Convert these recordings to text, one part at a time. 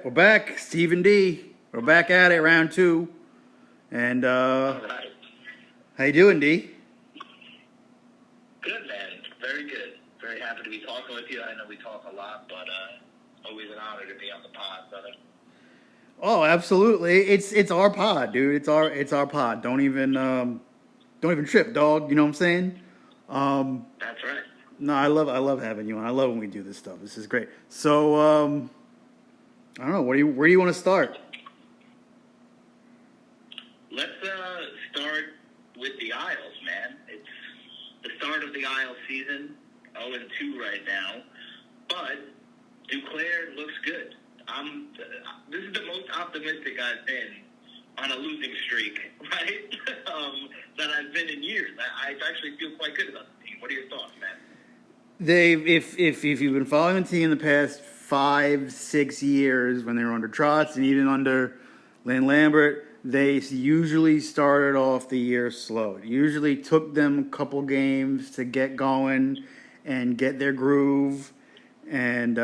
we're back. Steve and D. We're back at it, round two. And All right. how you doing, D? Good, man. Very good. Very happy to be talking with you. I know we talk a lot, but always an honor to be on the pod, brother. Oh, absolutely. It's our pod, dude. It's our pod. Don't even trip, dog. You know what I'm saying? That's right. No, I love having you on. I love when we do this stuff. This is great. So I don't know. Where do you want to start? Let's start with the Isles, man. It's the start of the Isles season, 0-2 right now, but Duclair looks good. This is the most optimistic I've been on a losing streak, right? That I've been in years. I actually feel quite good about the team. What are your thoughts, man? If you've been following the team the past 5-6 years when they were under Trotz and even under Lane Lambert, they usually started off the year slow. It usually took them a couple games to get going and get their groove, and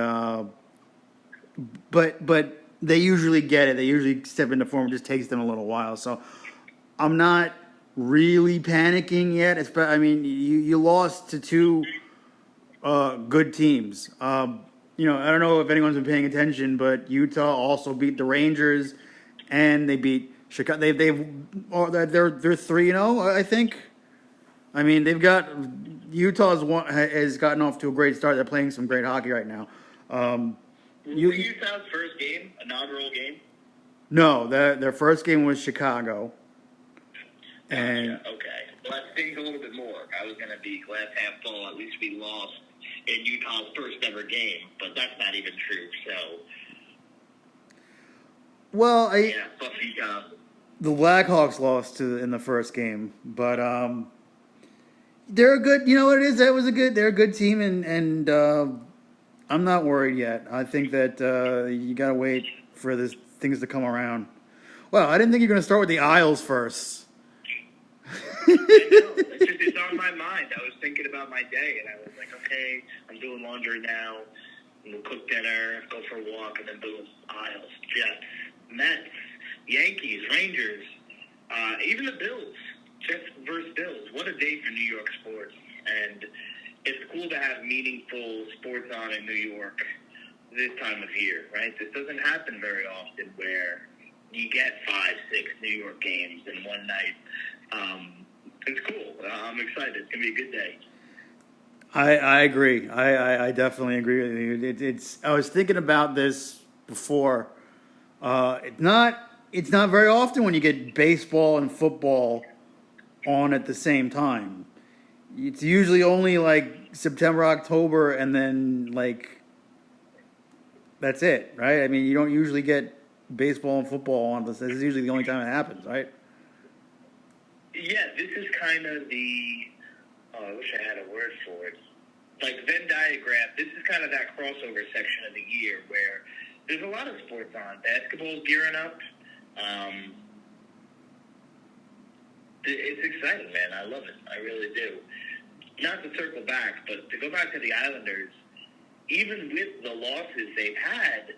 but they usually get it. They usually step into form. It just takes them a little while. So I'm not really panicking yet. I mean, you lost to two good teams. I don't know if anyone's been paying attention, but Utah also beat the Rangers, and they beat Chicago. They're 3-0, I think. I mean, they've got has gotten off to a great start. They're playing some great hockey right now. Utah's first game, inaugural game? No, their first game was Chicago. And okay, well, that stings a little bit more. I was going to be glass half full. At least we lost in Utah's first ever game, but that's not even true. So, well, fuck Utah. The Blackhawks lost in the first game, but they're a good. You know what it is? They're a good team, and I'm not worried yet. I think that you gotta wait for things to come around. Well, I didn't think you were gonna start with the Isles first. I know. It's on my mind. I was thinking about my day, and I was like, okay, I'm doing laundry now. We'll cook dinner, go for a walk, and then boom, Isles, Jets, Mets, Yankees, Rangers, even the Bills. Jets versus Bills. What a day for New York sports. And it's cool to have meaningful sports on in New York this time of year, right? This doesn't happen very often where you get 5-6 New York games in one night. It's cool. I'm excited. It's going to be a good day. I agree. I definitely agree with you. I was thinking about this before. It's not very often when you get baseball and football on at the same time. It's usually only like September, October, and then like that's it, right? I mean, you don't usually get baseball and football on. This is usually the only time it happens, right? Yeah, this is kind of I wish I had a word for it. Like Venn diagram, this is kind of that crossover section of the year where there's a lot of sports on. Basketball's gearing up. It's exciting, man. I love it. I really do. Not to circle back, but to go back to the Islanders, even with the losses they've had,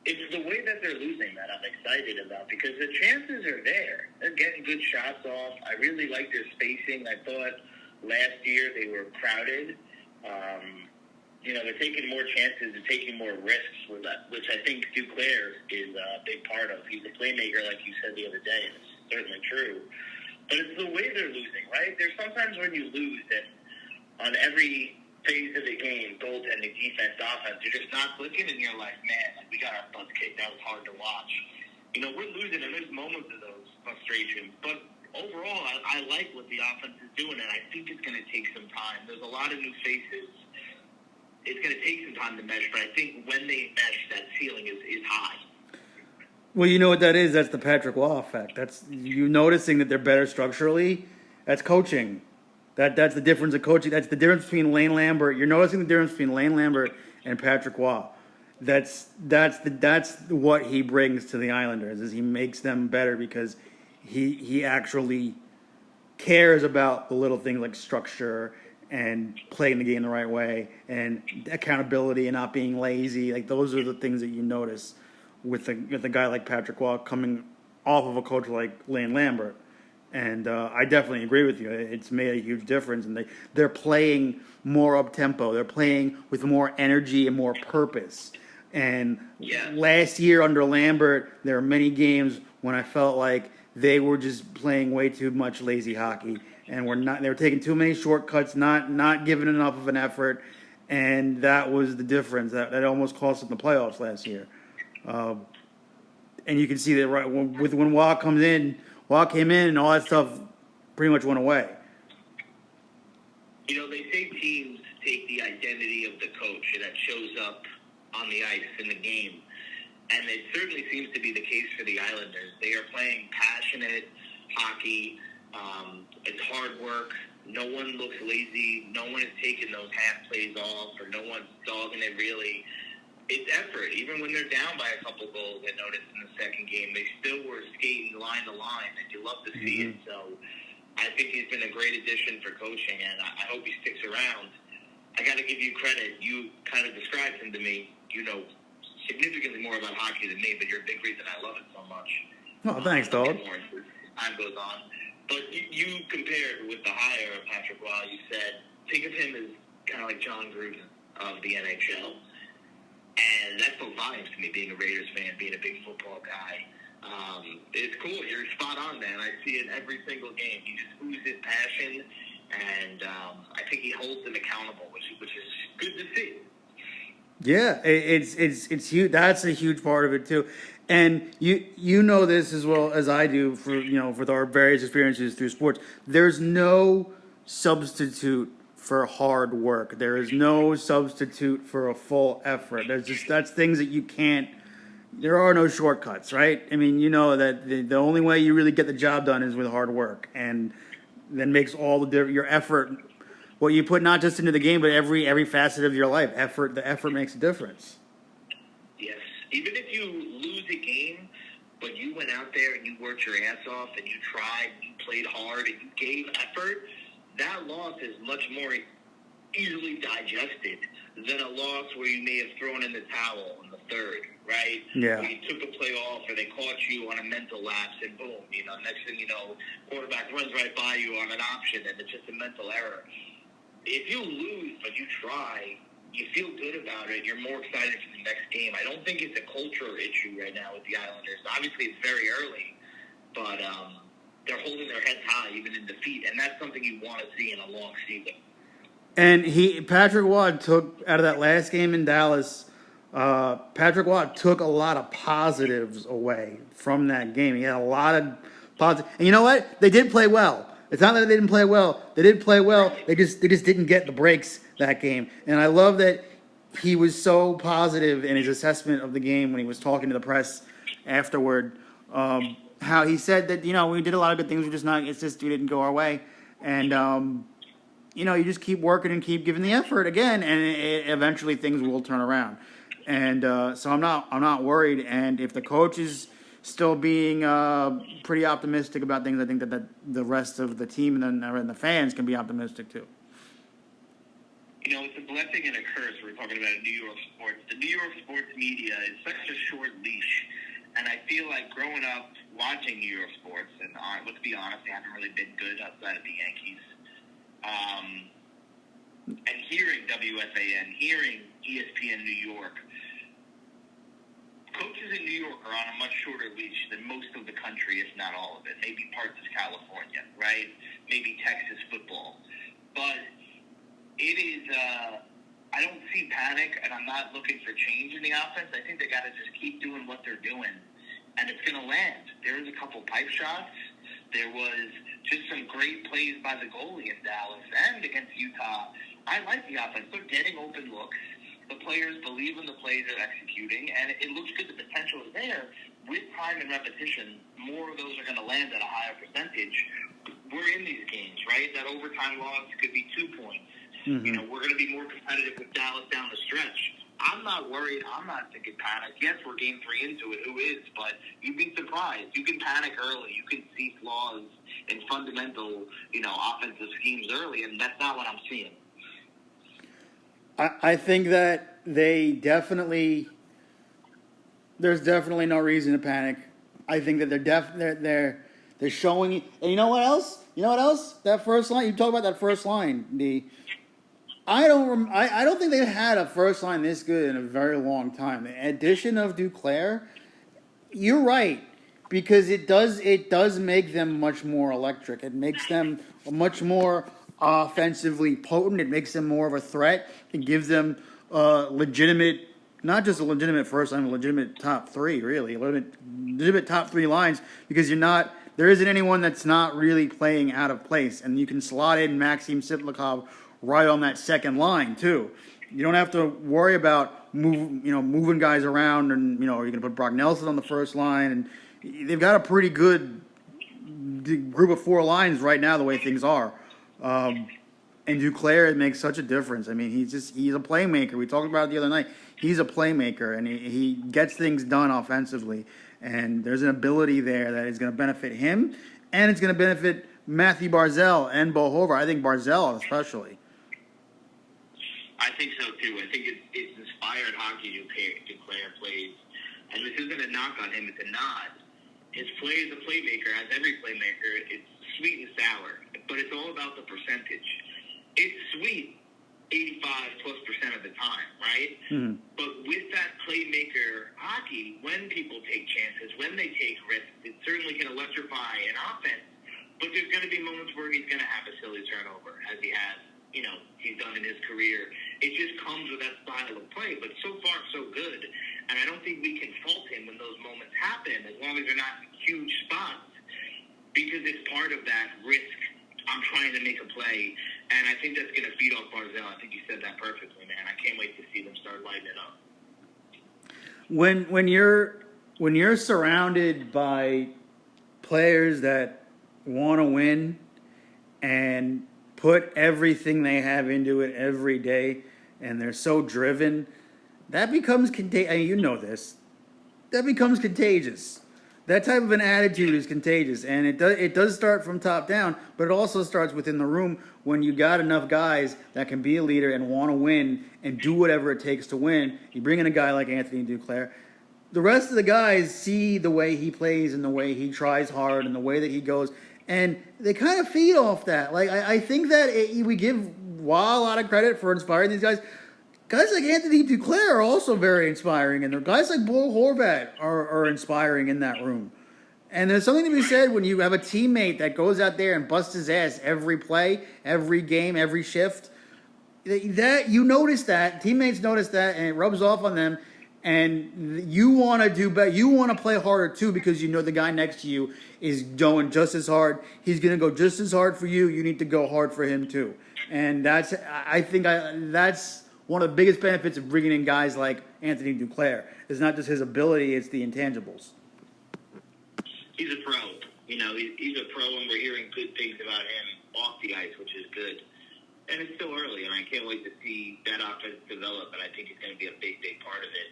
it's the way that they're losing that I'm excited about because the chances are there. They're getting good shots off. I really like their spacing. I thought last year they were crowded. They're taking more chances and taking more risks with that, which I think Duclair is a big part of. He's a playmaker, like you said the other day, and it's certainly true. But it's the way they're losing, right? There's sometimes when you lose and on every phase of the game, goaltending, defense, offense, you're just not clicking, and you're like, man, we got our butts kicked. That was hard to watch. We're losing, and there's moments of those frustrations. But overall, I like what the offense is doing, and I think it's going to take some time. There's a lot of new faces. It's going to take some time to mesh, but I think when they mesh, that ceiling is high. Well, you know what that is? That's the Patrick Waugh effect. That's you noticing that they're better structurally. That's coaching. That's the difference of coaching. That's the difference between Lane Lambert. You're noticing the difference between Lane Lambert and Patrick Waugh. That's what he brings to the Islanders. Is he makes them better because he actually cares about the little things like structure and playing the game the right way and accountability and not being lazy. Like those are the things that you notice with a guy like Patrick Waugh coming off of a coach like Lane Lambert. And I definitely agree with you. It's made a huge difference, and they're playing more up tempo. They're playing with more energy and more purpose. And last year under Lambert, there were many games when I felt like they were just playing way too much lazy hockey, and they were taking too many shortcuts, not giving enough of an effort, and that was the difference. That almost cost them the playoffs last year. And you can see that right when Waugh came in, and all that stuff pretty much went away. You know, they say teams take the identity of the coach that shows up on the ice in the game. And it certainly seems to be the case for the Islanders. They are playing passionate hockey. It's hard work. No one looks lazy. No one is taking those half plays off, or no one's dogging it really. It's effort. Even when they're down by a couple goals, I noticed in the second game, they still were skating line to line, and you love to see it. So I think he's been a great addition for coaching, and I hope he sticks around. I got to give you credit. You kind of described him to me. You know significantly more about hockey than me, but you're a big reason I love it so much. Oh, thanks, dog. Time goes on. But you compared with the hire of Patrick Waugh, you said, think of him as kind of like John Gruden of the NHL. And that spoke volumes to me, being a Raiders fan, being a big football guy. It's cool. You're spot on, man. I see it every single game. He just oozes passion, and I think he holds them accountable, which is good to see. Yeah, it's huge. That's a huge part of it too, and you know this as well as I do with our various experiences through sports. There's no substitute for hard work. There is no substitute for a full effort. That's things that you can't. There are no shortcuts, right? I mean, you know that the only way you really get the job done is with hard work, and that makes all the difference. Your effort. What you put not just into the game, but every facet of your life. The effort makes a difference. Yes. Even if you lose a game, but you went out there and you worked your ass off and you tried, you played hard, and you gave effort, that loss is much more easily digested than a loss where you may have thrown in the towel in the third, right? Yeah. Where you took a play off or they caught you on a mental lapse and boom, next thing you know, quarterback runs right by you on an option and it's just a mental error. If you lose, but you try, you feel good about it, you're more excited for the next game. I don't think it's a culture issue right now with the Islanders. Obviously, it's very early, but they're holding their heads high even in defeat, and that's something you want to see in a long season. And Patrick Waugh took, out of that last game in Dallas, Patrick Waugh took a lot of positives away from that game. He had a lot of positives. And you know what? They did play well. It's not that they didn't play well. They did play well. They just didn't get the breaks that game. And I love that he was so positive in his assessment of the game when he was talking to the press afterward. How he said that we did a lot of good things. It's just we didn't go our way. And you just keep working and keep giving the effort again, and eventually things will turn around. And so I'm not worried. And if the coach is still being pretty optimistic about things, I think that the rest of the team and the fans can be optimistic too. It's a blessing and a curse. We're talking about New York sports. The New York sports media is such a short leash. And I feel like growing up watching New York sports, and let's be honest, they haven't really been good outside of the Yankees. And hearing WFAN, hearing ESPN New York, coaches in New York are on a much shorter leash than most of the country, if not all of it. Maybe parts of California, right? Maybe Texas football. But it is, I don't see panic, and I'm not looking for change in the offense. I think they got to just keep doing what they're doing, and it's going to land. There was a couple pipe shots. There was just some great plays by the goalie in Dallas and against Utah. I like the offense. They're getting open looks. The players believe in the plays they're executing, and it looks good. The potential is there. With time and repetition, more of those are going to land at a higher percentage. We're in these games, right? That overtime loss could be 2 points. Mm-hmm. We're going to be more competitive with Dallas down the stretch. I'm not worried. I'm not thinking panic. Yes, we're game 3 into it. Who is? But you'd be surprised. You can panic early. You can see flaws in fundamental, offensive schemes early, and that's not what I'm seeing. I think that they definitely There's definitely no reason to panic. I think that they're showing. And you know what else? That first line. You talk about that first line. I don't think they've had a first line this good in a very long time. The addition of Duclair, you're right, because it does make them much more electric. It makes them much more offensively potent. It makes them more of a threat. It gives them legitimate, not just a legitimate first line, a legitimate top three, really, legitimate top three lines, because there isn't anyone that's not really playing out of place, and you can slot in Maxim Sitlikov right on that second line too. You don't have to worry about moving guys around, and you're going to put Brock Nelson on the first line, and they've got a pretty good group of four lines right now the way things are. And Duclair, it makes such a difference. I mean, he's a playmaker. We talked about it the other night. He's a playmaker, and he gets things done offensively. And there's an ability there that is going to benefit him, and it's going to benefit Matthew Barzal and Bo Horvath. I think Barzal especially. I think so too. I think it's inspired hockey Duclair plays, and this isn't a knock on him; it's a nod. His play as a playmaker, as every playmaker, it's sweet and sour, but it's all about the percentage. It's sweet 85+% of the time, right? Mm-hmm. But with that playmaker hockey, when people take chances, when they take risks, it certainly can electrify an offense. But there's going to be moments where he's going to have a silly turnover, as he has. He's done in his career. It just comes with that style of play. But so far, so good. And I don't think we can fault him when those moments happen, as long as they're not huge spots, because it's part of that risk. I'm trying to make a play, and I think that's going to feed off Barzal. I think you said that perfectly, man. I can't wait to see them start lighting it up. When you're surrounded by players that want to win and put everything they have into it every day, and they're so driven, that becomes contagious. I mean, you know this. That becomes contagious. That type of an attitude is contagious, and it does start from top down, but it also starts within the room when you got enough guys that can be a leader and want to win and do whatever it takes to win. You bring in a guy like Anthony Duclair. The rest of the guys see the way he plays and the way he tries hard and the way that he goes, and they kind of feed off that. Like I think that we give Wah a lot of credit for inspiring these guys. Guys like Anthony Duclair are also very inspiring, and guys like Bo Horvath are inspiring in that room. And there's something to be said when you have a teammate that goes out there and busts his ass every play, every game, every shift. That you notice that, teammates notice that, and it rubs off on them. And you want to do better. You want to play harder too, because you know the guy next to you is going just as hard. He's going to go just as hard for you. You need to go hard for him too. And that's one of the biggest benefits of bringing in guys like Anthony Duclair. It's not just his ability; it's the intangibles. He's a pro. He's a pro, and we're hearing good things about him off the ice, which is good. And it's still early, and I can't wait to see that offense develop, and I think it's going to be a big, big part of it.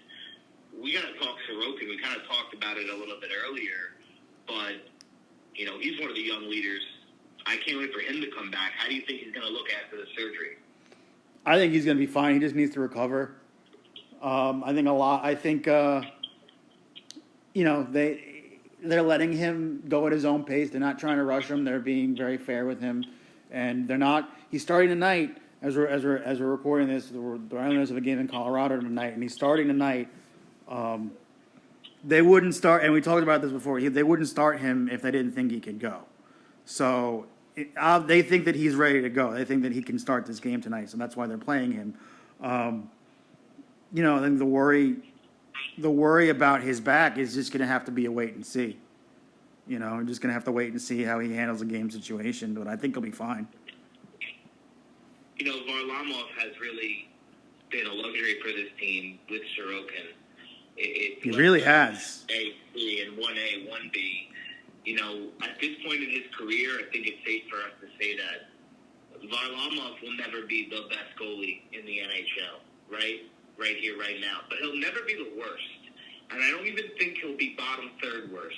We got to talk Sorokin. We kind of talked about it a little bit earlier, but, he's one of the young leaders. I can't wait for him to come back. How do you think he's going to look after the surgery? I think he's going to be fine. He just needs to recover. They're letting him go at his own pace. They're not trying to rush him. They're being very fair with him. And they're not. He's starting tonight as we're recording this. The Islanders have a game in Colorado tonight, and he's starting tonight. They wouldn't start, and we talked about this before. They wouldn't start him if they didn't think he could go. So they think that he's ready to go. They think that he can start this game tonight, so that's why they're playing him. I think the worry about his back is just going to have to be a wait and see. I'm just going to have to wait and see how he handles the game situation, but I think he'll be fine. Varlamov has really been a luxury for this team with Sorokin. He really has. A, B, and 1A, 1B. At this point in his career, I think it's safe for us to say that Varlamov will never be the best goalie in the NHL, right? Right here, right now. But he'll never be the worst. And I don't even think he'll be bottom third worst.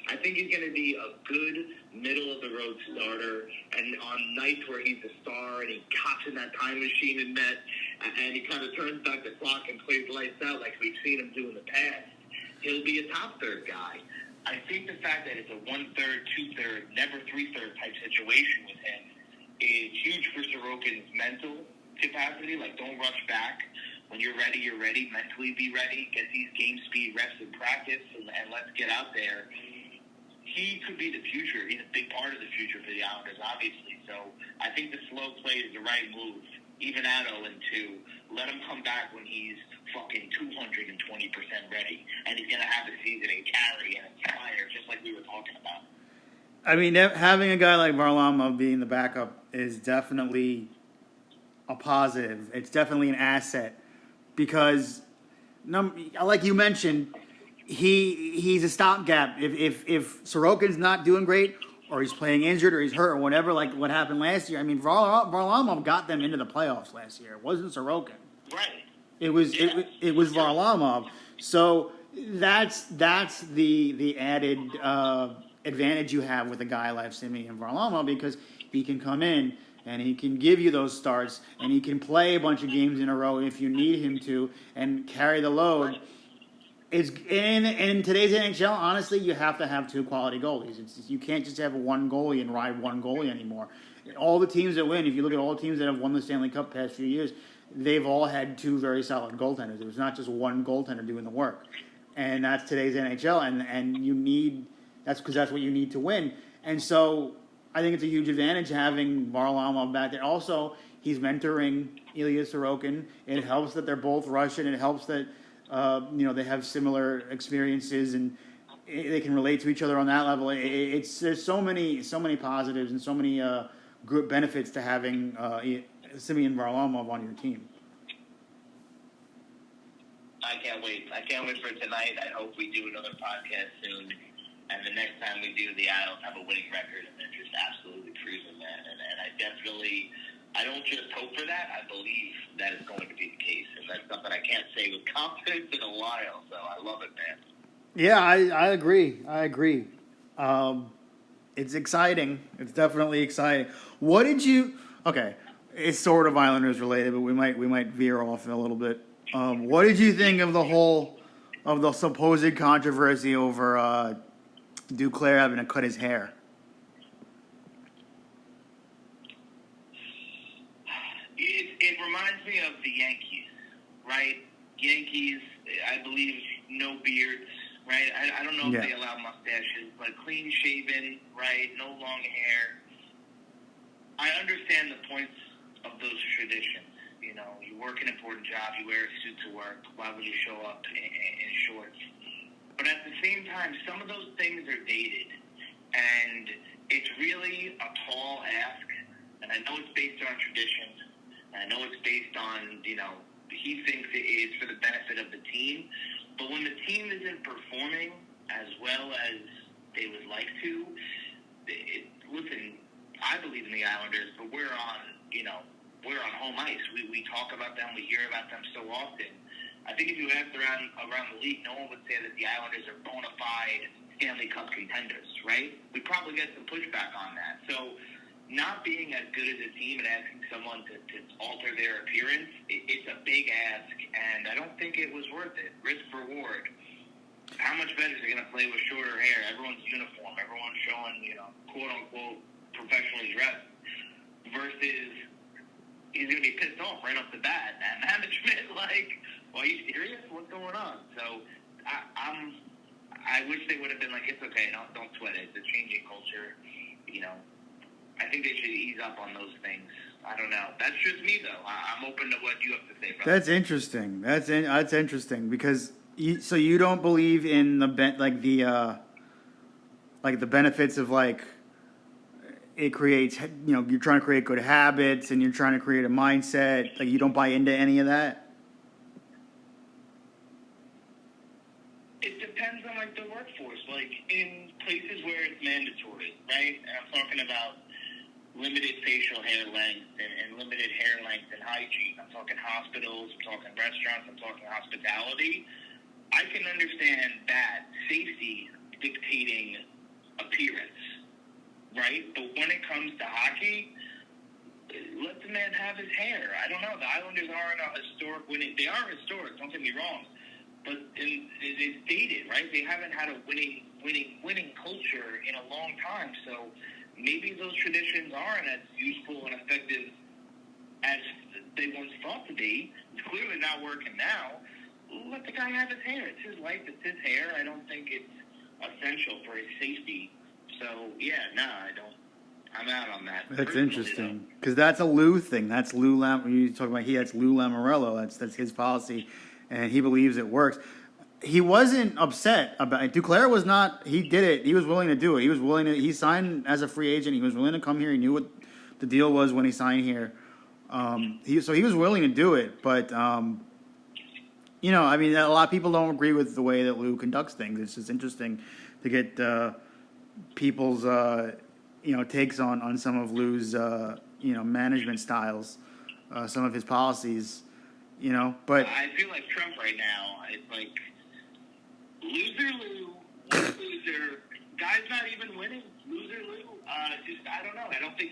I think he's going to be a good middle-of-the-road starter, and on nights where he's a star and he hops in that time machine in net, and he kind of turns back the clock and plays lights out like we've seen him do in the past, he'll be a top third guy. I think the fact that it's a 1/3, 2/3, never 3/3 type situation with him is huge for Sorokin's mental capacity. Like, don't rush back. When you're ready, you're ready. Mentally be ready. Get these game speed reps in practice, and let's get out there. He could be the future. He's a big part of the future for the Islanders, obviously. So I think the slow play is the right move. Even at 0-2, let him come back when he's fucking 220% ready, and he's gonna have a season and carry and inspire, just like we were talking about. I mean, having a guy like Varlamov being the backup is definitely a positive. It's definitely an asset because, like you mentioned, he's a stopgap. If Sorokin's not doing great, or he's playing injured, or he's hurt, or whatever, like what happened last year. I mean, Varlamov got them into the playoffs last year. It wasn't Sorokin. Right. It was Varlamov. So that's the added advantage you have with a guy like Simeon Varlamov, because he can come in and he can give you those starts, and he can play a bunch of games in a row if you need him to, and carry the load. It's in today's NHL, honestly, you have to have two quality goalies. You can't just have one goalie and ride one goalie anymore. All the teams that win, if you look at all the teams that have won the Stanley Cup past few years, they've all had two very solid goaltenders. It was not just one goaltender doing the work. And that's today's NHL, and you need that's because that's what you need to win. And so I think it's a huge advantage having Varlamov back there. Also, he's mentoring Ilya Sorokin. It helps that they're both Russian. It helps that they have similar experiences and they can relate to each other on that level. There's so many positives and so many good benefits to having Simeon Varlamov on your team. I can't wait. I can't wait for tonight. I hope we do another podcast soon. And the next time we do, the Isles have a winning record, and they're just absolutely cruising, man. And I don't just hope for that. I believe that is going to be the case. And that's something I can't say with confidence in a while. So I love it, man. Yeah, I agree. It's exciting. It's definitely exciting. What did you? Okay, it's sort of Islanders related, but we might veer off a little bit. What did you think of the supposed controversy over Duclair having to cut his hair? It reminds me of the Yankees, right? Yankees, I believe, no beards, right? I don't know if they allow mustaches, but clean shaven, right? No long hair. I understand the points of those traditions. You know, you work an important job, you wear a suit to work. Why would you show up in shorts? But at the same time, some of those things are dated, and it's really a tall ask. And I know it's based on tradition. I know it's based on, he thinks it is for the benefit of the team. But when the team isn't performing as well as they would like to, listen, I believe in the Islanders, but we're on home ice. We talk about them. We hear about them so often. I think if you asked around the league, no one would say that the Islanders are bona fide Stanley Cup contenders, right? We'd probably get some pushback on that. So not being as good as a team and asking someone to alter their appearance, it's a big ask, and I don't think it was worth it. Risk reward. How much better is it going to play with shorter hair? Everyone's uniform. Everyone's showing, quote-unquote professionally dressed versus he's going to be pissed off right off the bat. And management, are you serious? What's going on? So I wish they would have been like, it's okay, don't sweat it. It's a changing culture, I think they should ease up on those things. I don't know. That's just me, though. I'm open to what you have to say, brother. That's interesting. That's interesting because you don't believe in the benefits of it creates, you're trying to create good habits and you're trying to create a mindset. You don't buy into any of that. It depends on the workforce. In places where it's mandatory, right? And I'm talking about limited facial hair length and limited hair length and hygiene. I'm talking hospitals, I'm talking restaurants, I'm talking hospitality. I can understand that safety dictating appearance, right? But when it comes to hockey, let the man have his hair. I don't know. The Islanders aren't a historic winning. They are historic, don't get me wrong. but it's dated, right? They haven't had a winning culture in a long time. So maybe those traditions aren't as useful and effective as they once thought to be. It's clearly not working now. Let the guy have his hair. It's his life. It's his hair. I don't think it's essential for his safety. So, yeah, I don't. I'm out on that. That's interesting because that's a Lou thing. That's Lou you talk about that's Lou Lamoriello. That's his policy, and he believes it works. He wasn't upset about it. Duclair was not. He did it. He was willing to do it. He was willing to. He signed as a free agent. He was willing to come here. He knew what the deal was when he signed here. He was willing to do it, but you know, I mean, a lot of people don't agree with the way that Lou conducts things. It's just interesting to get people's takes on some of Lou's management styles, some of his policies, But I feel like Trump right now. It's like loser Lou, loser. Guy's not even winning. Loser Lou. I don't know. I don't think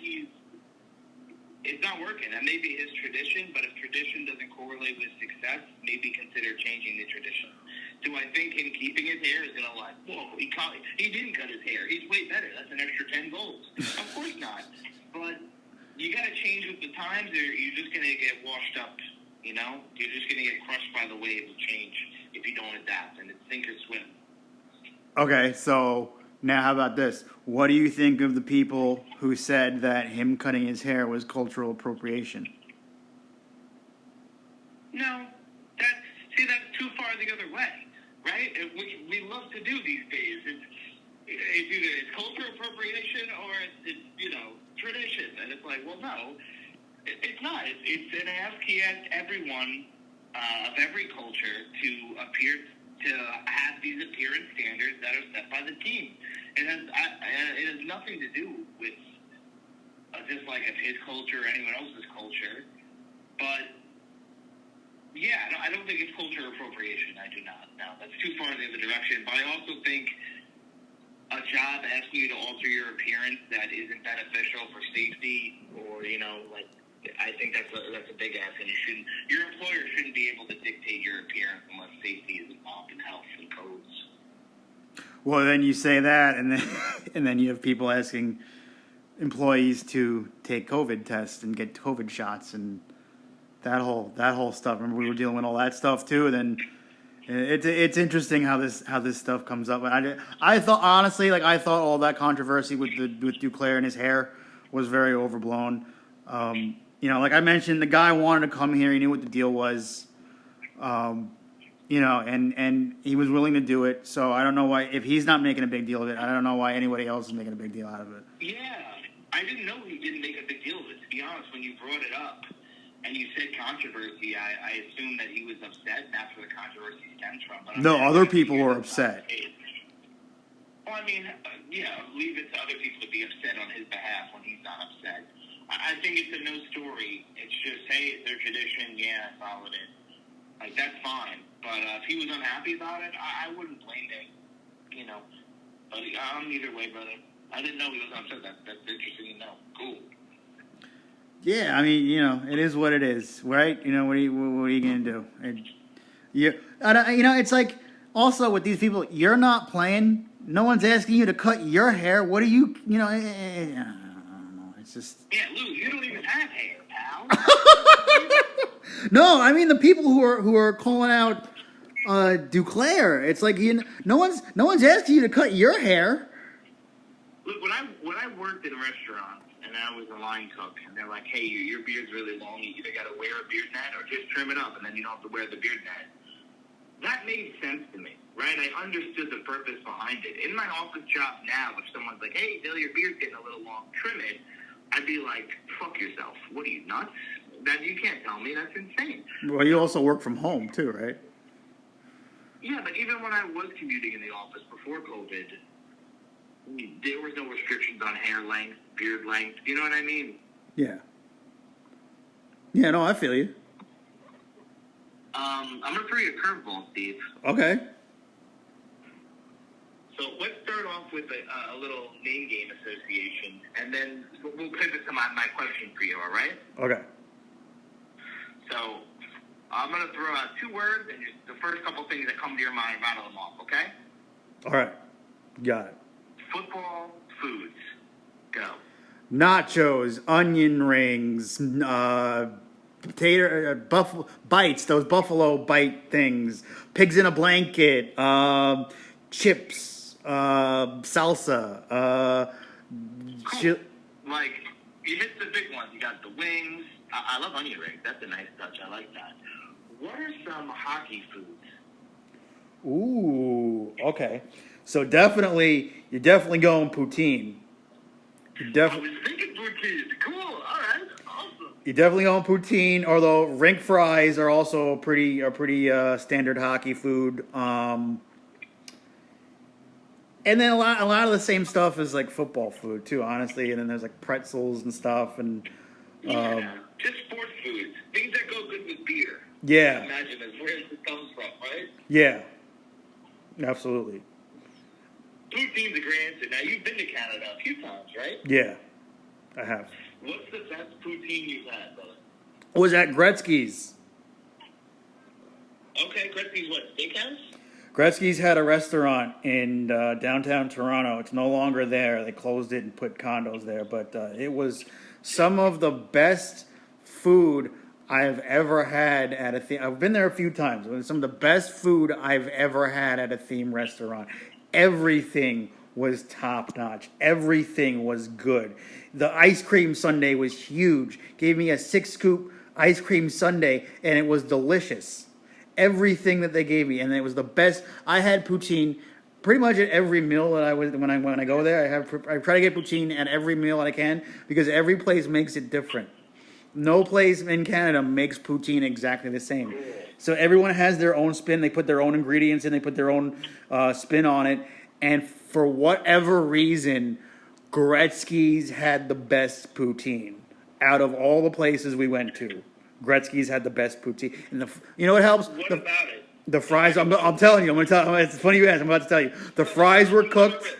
it's not working. That may be his tradition, but if tradition doesn't correlate with success, maybe consider changing the tradition. Do I think him keeping his hair is going to he didn't cut his hair. He's way better. That's an extra 10 goals. Of course not. But you got to change with the times or you're just going to get washed up, You're just going to get crushed by the wave of change if you don't adapt, and it's sink or swim. Okay, so now how about this? What do you think of the people who said that him cutting his hair was cultural appropriation? No, that's too far the other way, right? We love to do these days. It's either it's cultural appropriation or it's tradition, and it's like, well, no, it's not. It's an ask he asked everyone of every culture to appear to have these appearance standards that are set by the team. It has nothing to do with a dislike of his culture or anyone else's culture. But, yeah, I don't think it's culture appropriation. I do not. No, that's too far in the other direction. But I also think a job asking you to alter your appearance that isn't beneficial for safety or, I think that's a big ask. And your employer shouldn't be able to dictate your appearance unless safety is involved in health and codes. Well, then you say that, and then you have people asking employees to take COVID tests and get COVID shots, and that whole stuff. Remember, we were dealing with all that stuff too. And then it's interesting how this stuff comes up. And I thought honestly, I thought all that controversy with Duclair and his hair was very overblown. Like I mentioned, the guy wanted to come here. He knew what the deal was. And he was willing to do it. So I don't know why, if he's not making a big deal of it, I don't know why anybody else is making a big deal out of it. Yeah, I didn't know he didn't make a big deal of it, to be honest. When you brought it up and you said controversy, I assumed that he was upset, and that's where the controversy stems from. But no, other people were upset. Well, leave it to other people to be upset on his behalf when he's not upset. I think it's a no story. It's just, hey, it's their tradition. Yeah, I followed it. That's fine. But if he was unhappy about it, I wouldn't blame him. But I'm either way, brother. I didn't know he was upset. That's interesting to know. Cool. Yeah, I mean, it is what it is, right? What are you gonna do? It's like also with these people, you're not playing. No one's asking you to cut your hair. What do you? I don't know. It's just. Yeah, Lou, you don't even have hair, pal. No, I mean the people who are calling out Duclair. It's like no one's asking you to cut your hair. Look, when I worked in restaurants and I was a line cook, and they're like, "Hey, your beard's really long. You either got to wear a beard net or just trim it up, and then you don't have to wear the beard net." That made sense to me, right? I understood the purpose behind it. In my office job now, if someone's like, "Hey, Bill, your beard's getting a little long, trim it," I'd be like, "Fuck yourself. What are you, nuts? That you can't tell me. That's insane." Well, you also work from home too, right? Yeah, but even when I was commuting in the office before COVID, there was no restrictions on hair length, beard length. You know what I mean? Yeah. Yeah, no, I feel you. I'm going to throw you a curveball, Steve. Okay. So let's start off with a little name game association, and then we'll pivot to my question for you, all right? Okay. So I'm going to throw out 2 words, and just the first couple things that come to your mind, rattle them off, okay? All right. Got it. Football foods. Go. Nachos, onion rings, potato, buffalo bites, those buffalo bite things, pigs in a blanket, chips, salsa, Cool. Like, you hit the big ones. You got the wings. I love onion rings. That's a nice touch. I like that. What are some hockey foods? Ooh, okay. So you're definitely going poutine. I was thinking poutine. Cool. All right. Awesome. You're definitely going poutine. Although rink fries are also a pretty standard hockey food. And then a lot of the same stuff is like football food too, honestly. And then there's like pretzels and stuff, and just sports foods, things that go good with beer. yeah. I imagine that's where this comes from, right? Yeah, absolutely. Poutine's a great answer. Now you've been to Canada a few times, right? Yeah, I have. What's the best poutine you've had, brother? Was at Gretzky's. Okay, Gretzky's what? Steakhouse? Gretzky's had a restaurant in downtown Toronto. It's no longer there. They closed it and put condos there. But it was some of the best food I've ever had at a theme. I've been there a few times. It was some of the best food I've ever had at a theme restaurant. Everything was top notch. Everything was good. The ice cream sundae was huge. Gave me a 6-scoop ice cream sundae, and it was delicious. Everything that they gave me, and it was the best. I had poutine pretty much at every meal that I was when I go there. I try to get poutine at every meal that I can because every place makes it different. No place in Canada makes poutine exactly the same. So everyone has their own spin. They put their own ingredients in. They put their own spin on it. And for whatever reason, Gretzky's had the best poutine out of all the places we went to. Gretzky's had the best poutine. And you know what helps? What about it? The fries. I'm telling you. It's funny you ask. I'm about to tell you. The fries were cooked.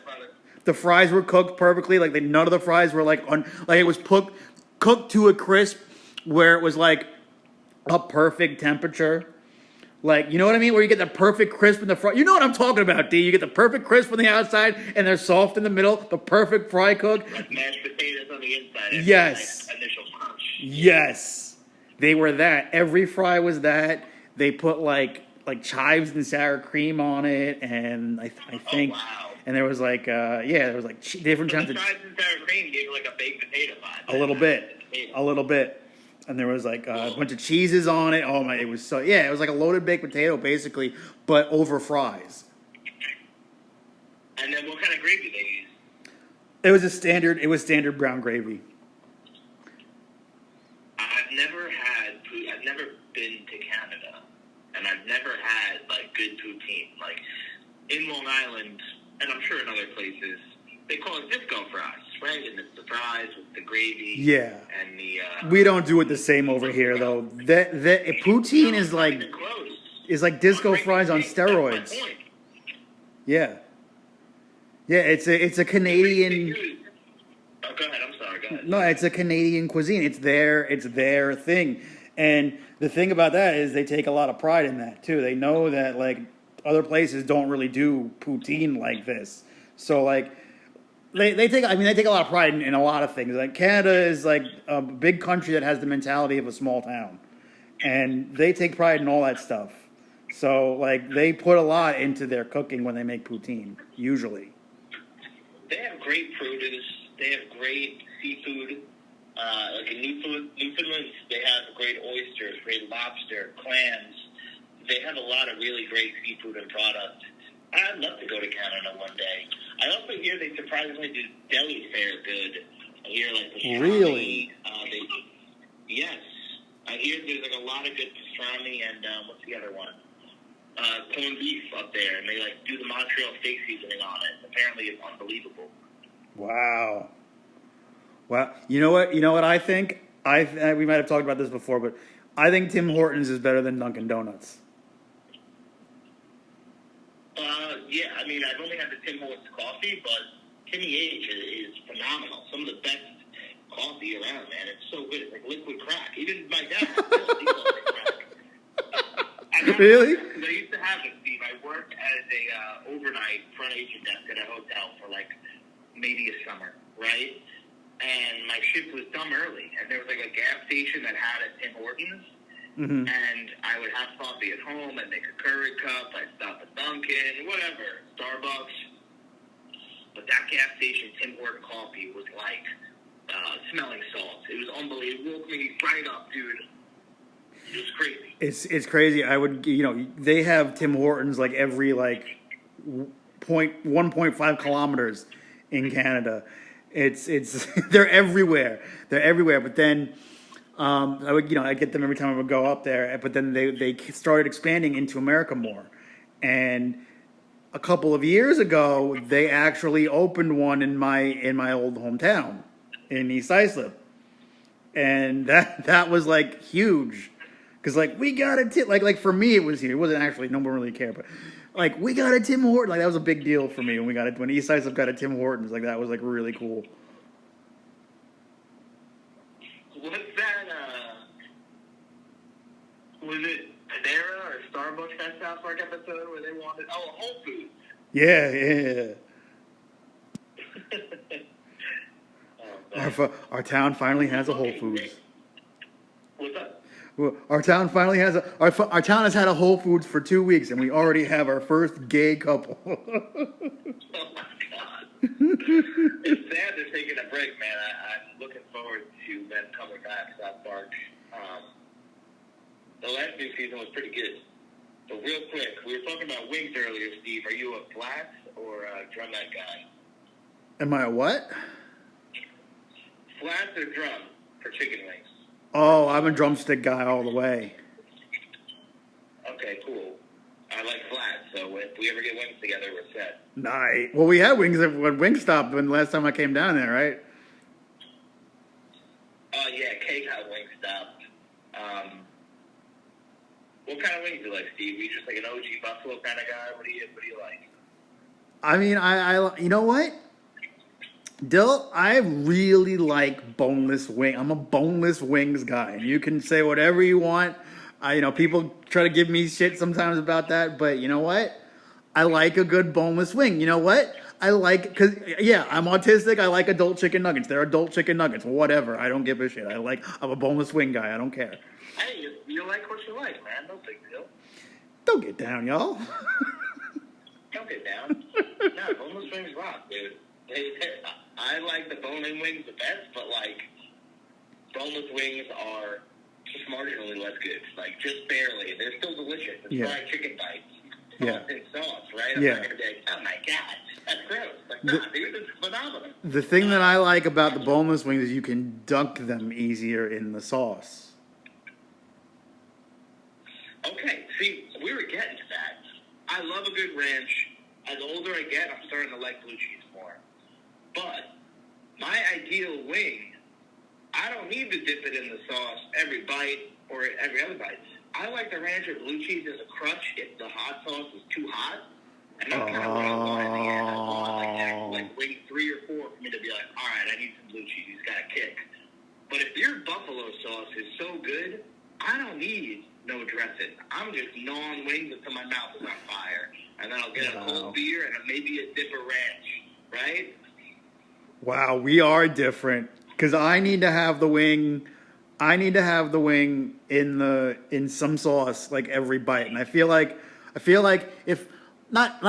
The fries were cooked perfectly. Like none of the fries were like it was cooked to a crisp, where it was like a perfect temperature. Like, you know what I mean? Where you get the perfect crisp in the front. You know what I'm talking about, D. You get the perfect crisp on the outside, and they're soft in the middle. The perfect fry cook. Like mashed potatoes on the inside. Yes. Nice initial punch. Yes. They were that. Every fry was that. They put like chives and sour cream on it, and I think, wow. And there was like there was like different kinds of chives and sour cream gave it like a baked potato vibe. a little bit, and there was like a bunch of cheeses on it. Oh my! It was it was like a loaded baked potato basically, but over fries. And then what kind of gravy they use? It was standard brown gravy. I've never been to Canada, and I've never had like good poutine. Like in Long Island, and I'm sure in other places, they call it disco fries, right? And it's the fries with the gravy. Yeah. And the we don't do it the same over here though. That poutine is like disco fries on steroids. That's my point. Yeah. Yeah, it's a Canadian. Oh, go ahead. I'm sorry. Go ahead. No, it's a Canadian cuisine. It's their thing. And the thing about that is they take a lot of pride in that too. They know that like other places don't really do poutine like this. So like they take a lot of pride in a lot of things. Like Canada is like a big country that has the mentality of a small town. And they take pride in all that stuff. So like they put a lot into their cooking when they make poutine, usually. They have great produce. They have great seafood. Like in Newfoundland, they have great oysters, great lobster, clams. They have a lot of really great seafood and product. I'd love to go to Canada one day. I also hear they surprisingly do deli fare good. I hear like pastrami. Really? Yes. I hear there's like a lot of good pastrami and what's the other one? Corned beef up there, and they like do the Montreal steak seasoning on it. Apparently, it's unbelievable. Wow. Well, you know what I think? We might have talked about this before, but I think Tim Hortons is better than Dunkin' Donuts. Yeah, I mean, I've only had the Tim Hortons coffee, but Timmy H is phenomenal. Some of the best coffee around, man. It's so good. It's like liquid crack. Even my dad, he loves crack. Really? Because I used to have it, Steve. I worked as a overnight front agent desk at a hotel for like maybe a summer, right? And my shift was dumb early, and there was like a gas station that had a Tim Hortons, and I would have coffee at home. I'd make a curry cup. I'd stop at Dunkin', whatever, Starbucks. But that gas station, Tim Horton coffee, was like smelling salts. It was unbelievable. It woke me right up, dude. It was crazy. It's crazy. I would, they have Tim Hortons like every 1.5 kilometers in Canada. It's they're everywhere. They're everywhere. But then I would, I get them every time I would go up there. But then they started expanding into America more, and a couple of years ago they actually opened one in my old hometown in East Islip, and that was like huge. Because, we got a Tim... Like, for me, it was huge. It wasn't actually... No one really cared. But, we got a Tim Hortons. That was a big deal for me when East Islip got a Tim Hortons. That was, really cool. What's that, was it Panera or Starbucks, that South Park episode where they wanted... Oh, Whole Foods. Yeah. Our town finally has a Whole Foods. What's up? Well, our town finally has our town has had a Whole Foods for 2 weeks, and we already have our first gay couple. Oh my God! It's sad they're taking a break, man. I'm looking forward to them coming back. South Park. The last new season was pretty good. But real quick, we were talking about wings earlier, Steve. Are you a flats or a drumette guy? Am I a what? Flats or drum for chicken wings? Oh, I'm a drumstick guy all the way. Okay, cool. I like flats, so if we ever get wings together, we're set. Nice. Well, we had wings when Wingstop when last time I came down there, right? Oh, yeah, Cake got Wingstop. What kind of wings do you like, Steve? Are you just like an OG Buffalo kind of guy? What do you like? I mean, I you know what? Dill, I really like boneless wing. I'm a boneless wings guy. And you can say whatever you want. People try to give me shit sometimes about that, but you know what? I like a good boneless wing. You know what? Because I'm autistic. I like adult chicken nuggets. They're adult chicken nuggets. Whatever. I don't give a shit. I'm a boneless wing guy. I don't care. Hey, you like what you like, man. No big deal. Don't get down, y'all. Don't get down. No, boneless wings rock, dude. I like the bone-in wings the best, but, boneless wings are just marginally less good. Just barely. They're still delicious. It's fried chicken bites. Sauce and sauce, right? I'm not going to be like, oh, my God, that's gross. Dude, it's phenomenal. The thing that I like about the boneless wings is you can dunk them easier in the sauce. Okay, see, we were getting to that. I love a good ranch. As older I get, I'm starting to like blue cheese more. But my ideal wing, I don't need to dip it in the sauce every bite or every other bite. I like the ranch or blue cheese as a crutch if the hot sauce is too hot. And that's kind of what I want in the end. I want like wing 3 or 4 for me to be like, all right, I need some blue cheese. He's got a kick. But if your buffalo sauce is so good, I don't need no dressing. I'm just gnawing wings until my mouth is on fire. And then I'll get a cold beer and maybe a dip of ranch, right? Wow, we are different. Because I need to have the wing in some sauce every bite. And I feel like if not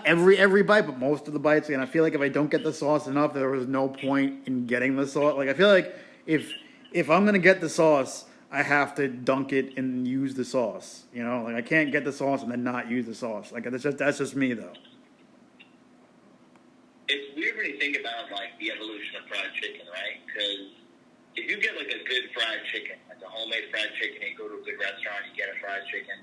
every bite, but most of the bites, and I feel like if I don't get the sauce enough, there was no point in getting the sauce. I feel like if I'm gonna get the sauce, I have to dunk it and use the sauce. I can't get the sauce and then not use the sauce. That's just me though. It's weird when you think about the evolution of fried chicken, right? Because if you get a good fried chicken, a homemade fried chicken, you go to a good restaurant, you get a fried chicken.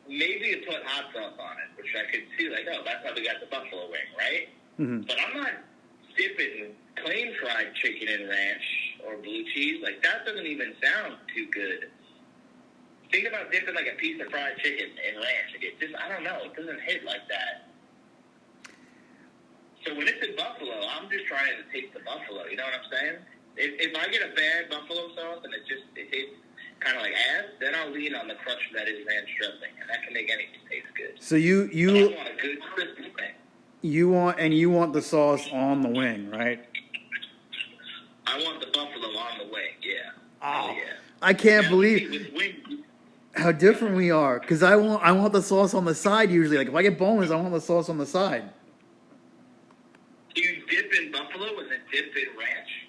Maybe you put hot sauce on it, which I could see oh, that's how we got the buffalo wing, right? Mm-hmm. But I'm not dipping plain fried chicken in ranch or blue cheese. That doesn't even sound too good. Think about dipping a piece of fried chicken in ranch. I don't know, it doesn't hit like that. So when it's in buffalo, I'm just trying to taste the buffalo. You know what I'm saying? If I get a bad buffalo sauce and it kind of like ass, then I'll lean on the crutch that is ranch dressing, and that can make anything taste good. So you I want a good crispy thing. you want the sauce on the wing, right? I want the buffalo on the wing. Yeah. Oh, yeah. I can't Now, believe with wings, how different we are. Because I want the sauce on the side usually. Like if I get boneless, I want the sauce on the side. do you dip in buffalo and then dip in ranch?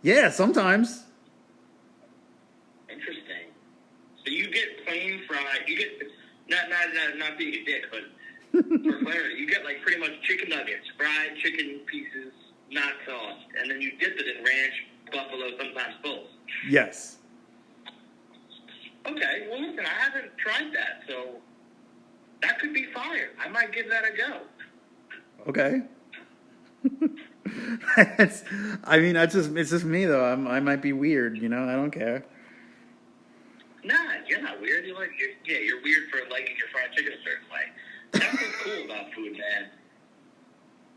Yeah, sometimes. Interesting. So you get plain fried. You get not being a dick, but for clarity, you get like pretty much chicken nuggets, fried chicken pieces, not sauced, and then you dip it in ranch, buffalo, sometimes both. Yes. Okay, well listen, I haven't tried that, so that could be fire. I might give that a go. Okay. It's just me though. I might be weird, you know. I don't care. Nah, you're not weird. You're weird for liking your fried chicken a certain way. That's what's cool about food, man.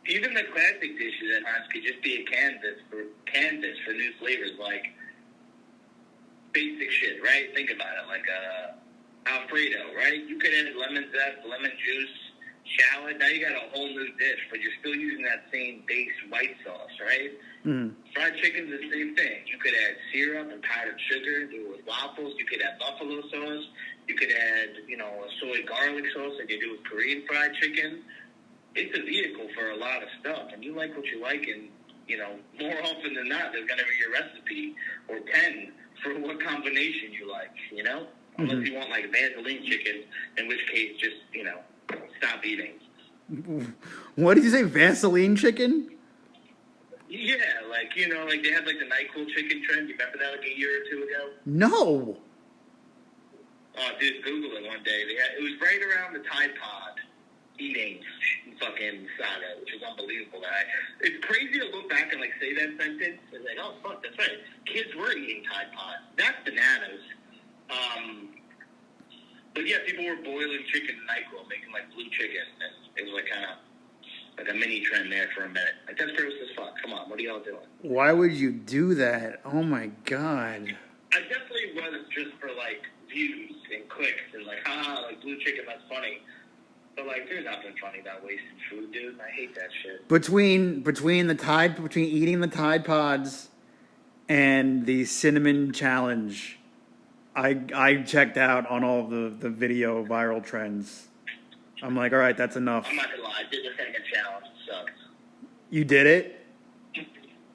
Even the classic dishes at times could just be a canvas for new flavors, like basic shit, right? Think about it, like Alfredo, right? You could add lemon zest, lemon juice, shallot. Now you got a whole new dish, but you're still using that same base white sauce, right? Mm. Fried chicken's the same thing. You could add syrup and powdered sugar, do it with waffles. You could add buffalo sauce. You could add, a soy garlic sauce like you do with Korean fried chicken. It's a vehicle for a lot of stuff, and you like what you like, and, more often than not, there's going to be a recipe or 10 for what combination you like, Unless you want, like, Vaseline chicken, in which case just, stop eating. What did you say? Vaseline chicken? Yeah, like they had, like, the NyQuil chicken trend. You remember that, like, a year or two ago? No. Oh, dude, Google it one day. It was right around the Tide Pod eating fucking saga, which is unbelievable. It's crazy to look back and, like, say that sentence. It's like, oh, fuck, that's right. Kids were eating Tide Pods. That's bananas. But, yeah, people were boiling chicken in NyQuil, making, like, blue chicken. And it was, like, kind of like a mini trend there for a minute. Like, that's gross as fuck. Come on, what are y'all doing? Why would you do that? Oh, my God. I definitely was just for, like, views and clicks and, like, like, blue chicken, that's funny. But, like, there's nothing funny about wasting food, dude. I hate that shit. Between eating the Tide Pods and the cinnamon challenge, I checked out on all of the video viral trends. I'm like, all right, that's enough. I'm not gonna lie, I did the second challenge. It sucked. You did it?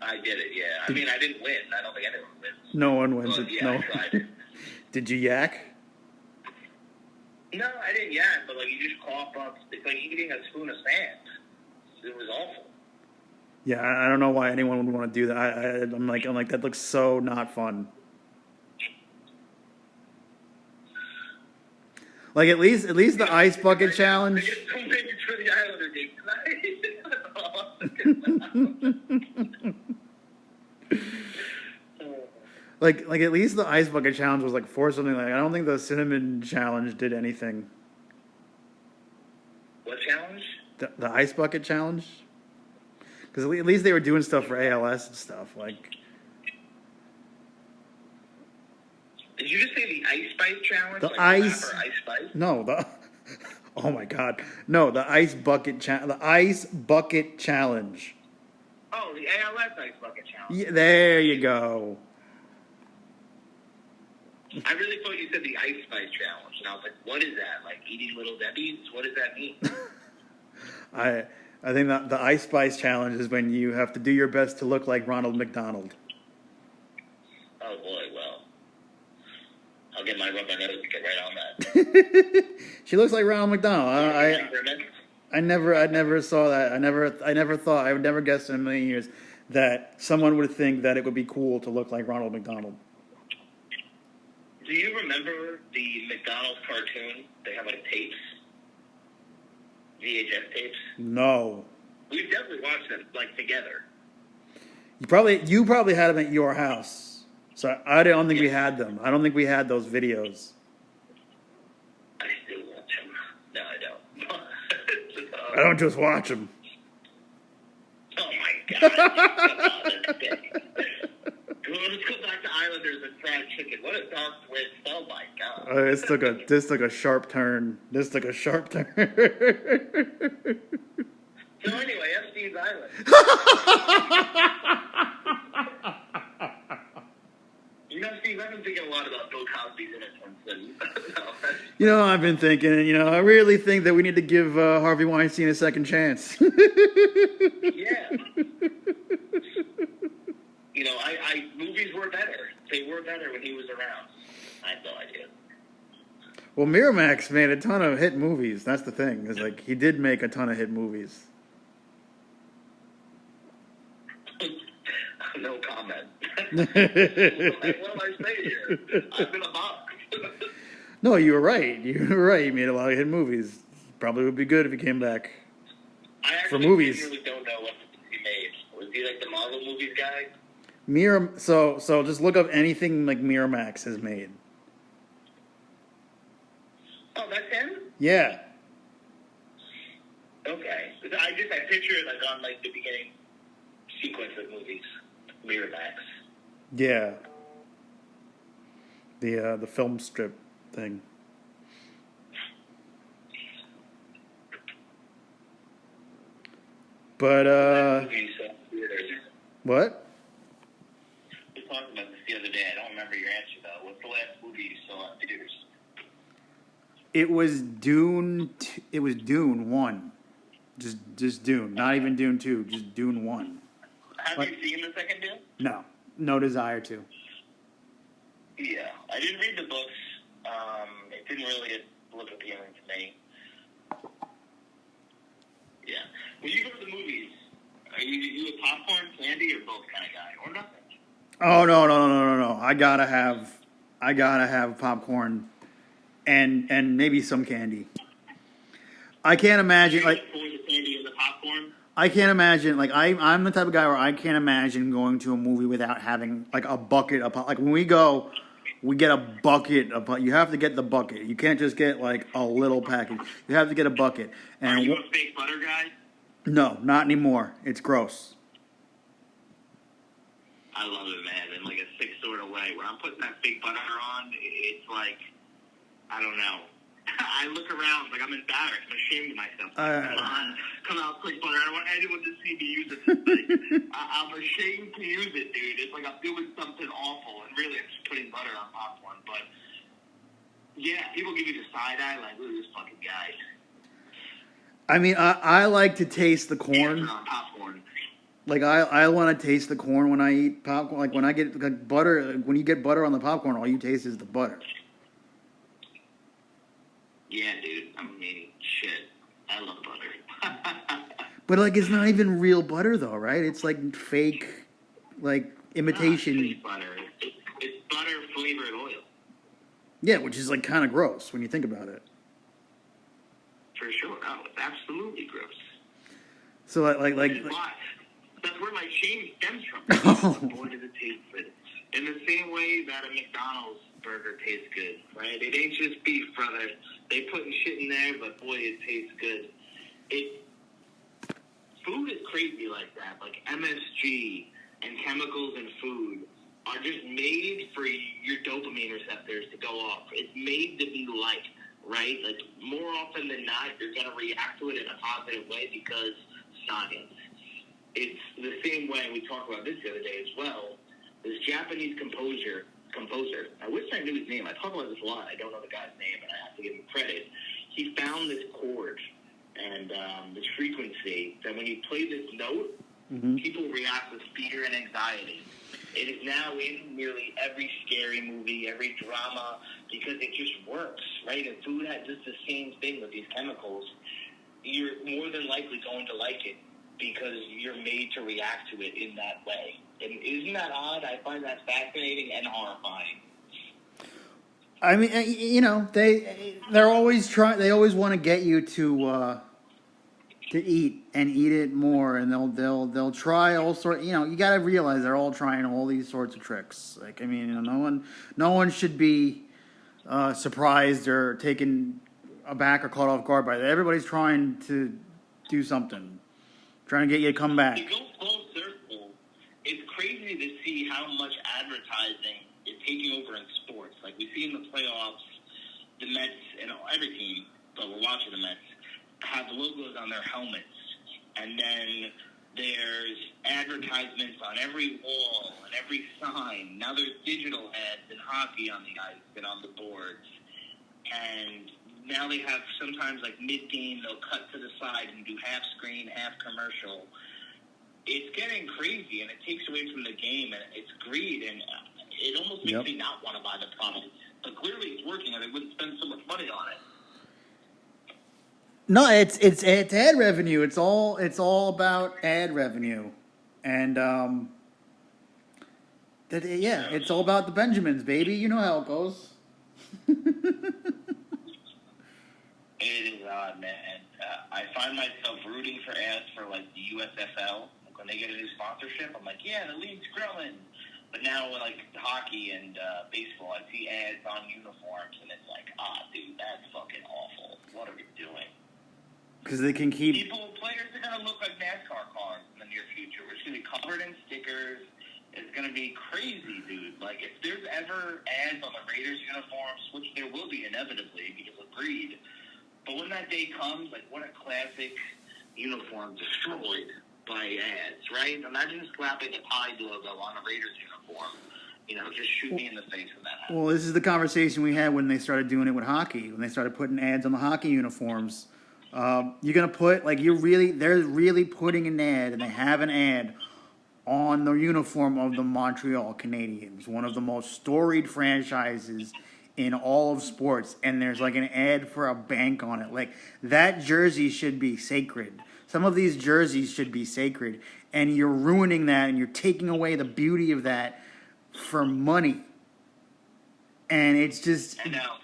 I did it, yeah. I mean, I didn't win. I don't think anyone wins. No one wins But, it. yeah, No. I tried. Did you yak? No, I didn't yak, but, like, you just cough up. It's like eating a spoon of sand. It was awful. Yeah, I don't know why anyone would want to do that. I'm like, that looks so not fun. Like at least the ice bucket challenge. Don't make it for the Islander game tonight. Like at least the ice bucket challenge was like for something. Like I don't think the cinnamon challenge did anything. What challenge? The ice bucket challenge. Because at least they were doing stuff for ALS and stuff. Like. Did you just say the Ice Spice challenge? The like ice. The Ice Spice? No, oh my God, no, the ice bucket the ice bucket challenge. Oh, the ALS Ice Bucket challenge. Yeah, there you go. I really thought you said the Ice Spice challenge, and I was like, what is that? Like eating Little Debbie's? What does that mean? I think that the Ice Spice challenge is when you have to do your best to look like Ronald McDonald. Oh boy, well, I'll get my rubber nose to get right on that. She looks like Ronald McDonald. I never saw that. I never thought. I would never guess in a million years that someone would think that it would be cool to look like Ronald McDonald. Do you remember the McDonald's cartoon? They have like tapes, VHS tapes. No. We've definitely watched them like together. You probably had them at your house. So I don't think we had them. I don't think we had those videos. I still watch them. No, I don't. I don't just watch them. Oh my God! Come on, that's big. Let's go back to Islanders and fried chicken. What a dark twist. Oh my god. This took a sharp turn. This took a sharp turn. So anyway, Epstein's Island. You know, Steve, I've been thinking a lot about Bill Cosby's Innocence. You know, I've been thinking, I really think that we need to give Harvey Weinstein a second chance. Yeah. You know, movies were better. They were better when he was around. I have no idea. Well, Miramax made a ton of hit movies. That's the thing. Is like he did make a ton of hit movies. No comment. What do I say here? I've been a box. No, you were right. You were right. He made a lot of hit movies. Probably would be good if he came back for movies. I really don't know what he made. Was he like the Marvel movies guy? So just look up anything like Miramax has made. Oh, that's him? Yeah. Okay. I picture it like on like the beginning sequence of movies. Miramax. Yeah. The film strip thing. But what? We talked about this the other day. I don't remember your answer though. What's the last movie you saw in theaters? It was Dune. It was Dune 1. Just Dune. Not even Dune 2. Just Dune 1. Have you seen the second Dune? No. No desire to. Yeah. I didn't read the books. It didn't really look appealing to me. Yeah. When you go to the movies, are you a popcorn, candy, or both kind of guy, or nothing? Oh no! I gotta have popcorn, and maybe some candy. I can't imagine like. For the candy and the popcorn. I can't imagine like I'm the type of guy where I can't imagine going to a movie without having like a bucket of like when we go. We get a bucket of. You have to get the bucket. You can't just get like a little package. You have to get a bucket. And are you a fake butter guy? No, not anymore. It's gross. I love it, man. In like a sick sort of way. When I'm putting that fake butter on, it's like I don't know. I look around like I'm embarrassed. I'm ashamed of myself. Come out, quick butter. I don't want anyone to see me use this thing. I'm ashamed to use it, dude. It's like I'm doing something awful, and really, I'm just putting butter on popcorn. But yeah, people give you the side eye, like, look at this fucking guy. I mean, I like to taste the corn. On popcorn. Like I want to taste the corn when I eat popcorn. Like when I get like butter, when you get butter on the popcorn, all you taste is the butter. Yeah, dude. I mean, shit. I love butter. But like, it's not even real butter, though, right? It's like fake, like imitation. It's butter. It's butter flavored oil. Yeah, which is like kind of gross when you think about it. For sure. Oh, it's absolutely gross. So like that's where my shame stems from. Boy, does it taste good. In the same way that a McDonald's burger tastes good, right? It ain't just beef, brother. They putting shit in there, but boy, it tastes good. Food is crazy like that. Like MSG and chemicals in food are just made for your dopamine receptors to go off. It's made to be liked, right? Like more often than not, you're gonna react to it in a positive way because science. It's the same way we talked about this the other day as well. This Japanese composer. I wish I knew his name. I talk about this a lot. I don't know the guy's name, and I have to give him credit. He found this chord and this frequency that when you play this note, people react with fear and anxiety. It is now in nearly every scary movie, every drama, because it just works, right? And food has just the same thing with these chemicals. You're more than likely going to like it because you're made to react to it in that way. And isn't that odd? I find that fascinating and horrifying. I mean, you know, they're always trying. They always want to get you to eat and eat it more, and they'll try all sorts. You know, you got to realize they're all trying all these sorts of tricks. Like, I mean, you know, no one should be surprised or taken aback or caught off guard by that. Everybody's trying to do something, trying to get you to come back. To go full circle, it's crazy to see how much advertising is taking over in sports. Like we see in the playoffs, the Mets and every team, but we're watching the Mets, have logos on their helmets. And then there's advertisements on every wall and every sign. Now there's digital ads in hockey on the ice and on the boards. And now they have sometimes like mid-game, they'll cut to the side and do half screen, half commercial. It's getting crazy, and it takes away from the game, and it's greed, and it almost makes me not want to buy the product. But clearly it's working, and they wouldn't spend so much money on it. No, it's ad revenue. It's all about ad revenue, and it's all about the Benjamins, baby. You know how it goes. It is odd, man. I find myself rooting for ads for like the USFL. Like when they get a new sponsorship, I'm like, yeah, the league's growing. But now with like hockey and baseball, I see ads on uniforms, and it's like, dude, that's fucking awful. What are we doing? Because they can keep players are gonna look like NASCAR cars in the near future. We're just gonna be covered in stickers. It's gonna be crazy, dude. Like if there's ever ads on the Raiders uniforms, which there will be inevitably because of greed. But when that day comes, like what a classic uniform destroyed by ads, right? Imagine slapping a Tide logo on a Raiders uniform. Just shoot me in the face when that happens. Well, this is the conversation we had when they started doing it with hockey. When they started putting ads on the hockey uniforms, you're gonna put they're really putting an ad, and they have an ad on the uniform of the Montreal Canadiens, one of the most storied franchises in all of sports, and there's like an ad for a bank on it. Like that jersey should be sacred. Some of these jerseys should be sacred, and you're ruining that, and you're taking away the beauty of that for money. And it's just, I know.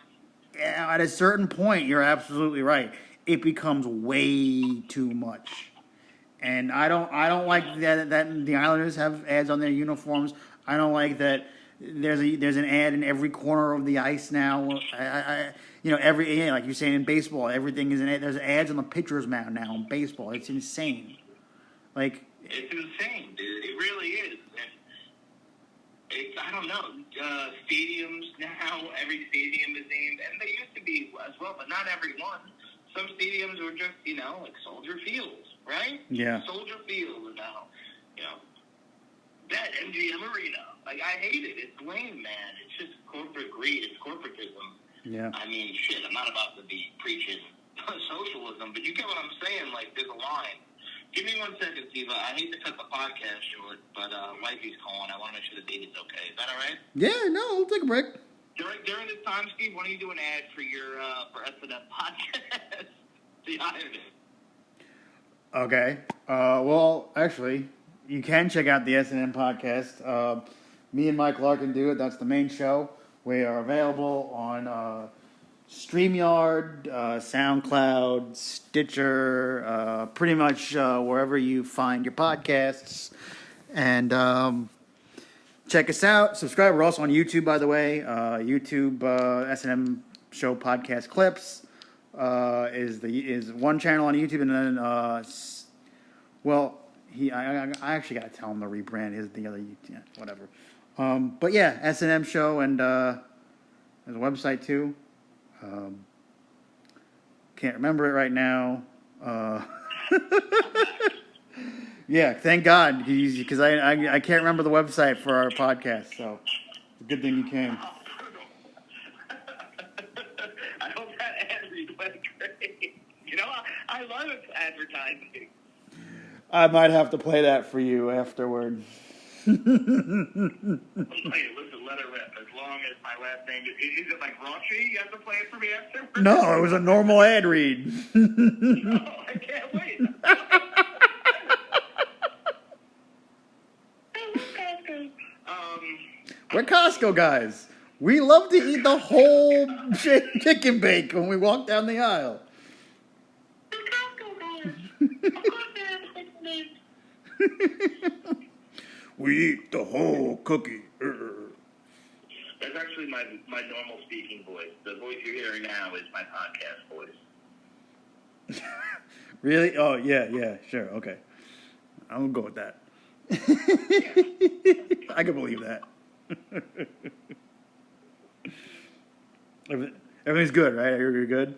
At a certain point, you're absolutely right. It becomes way too much. And I don't like that the Islanders have ads on their uniforms. I don't like that there's an ad in every corner of the ice now. Like you're saying in baseball, everything is an ad. There's ads on the pitcher's mound now in baseball. It's insane. Like it's insane, dude. It really is. And I don't know. Stadiums now, every stadium is named, and they used to be as well, but not every one. Some stadiums were just, like Soldier Field, right? Yeah. Soldier Field, and now, that MGM Arena. Like, I hate it. It's lame, man. It's just corporate greed. It's corporatism. Yeah. I mean, shit, I'm not about to be preaching socialism, but you get what I'm saying? Like, there's a line. Give me 1 second, Steve. I hate to cut the podcast short, but wifey's calling. I want to make sure the date is okay. Is that all right? Yeah, no, we'll take a break. During this time, Steve, why don't you do an ad for your for S&M podcast? The Iron. Okay. Well, actually, you can check out the S&M podcast. Me and Mike Larkin do it. That's the main show. We are available on StreamYard, SoundCloud, Stitcher, pretty much wherever you find your podcasts. And check us out. Subscribe. We're also on YouTube, by the way. YouTube S&M Show Podcast Clips is one channel on YouTube, and then I actually got to tell him to rebrand the other YouTube. Yeah, whatever. But yeah, S&M Show, and there's a website too. Can't remember it right now. Yeah, thank God, because I can't remember the website for our podcast, so it's a good thing you came. I hope that ad read went great. I love advertising. I might have to play that for you afterward. Listen, let it rip. As long as my last name is it like Raunchy? You have to play it for me afterwards? No, it was a normal ad read. Oh, I can't wait. We're Costco guys. We love to eat the whole chicken bake when we walk down the aisle. We eat the whole cookie. That's actually my normal speaking voice. The voice you're hearing now is my podcast voice. Really? Oh, yeah, sure, okay. I'll go with that. I can believe that. Everything's good, right? You're good?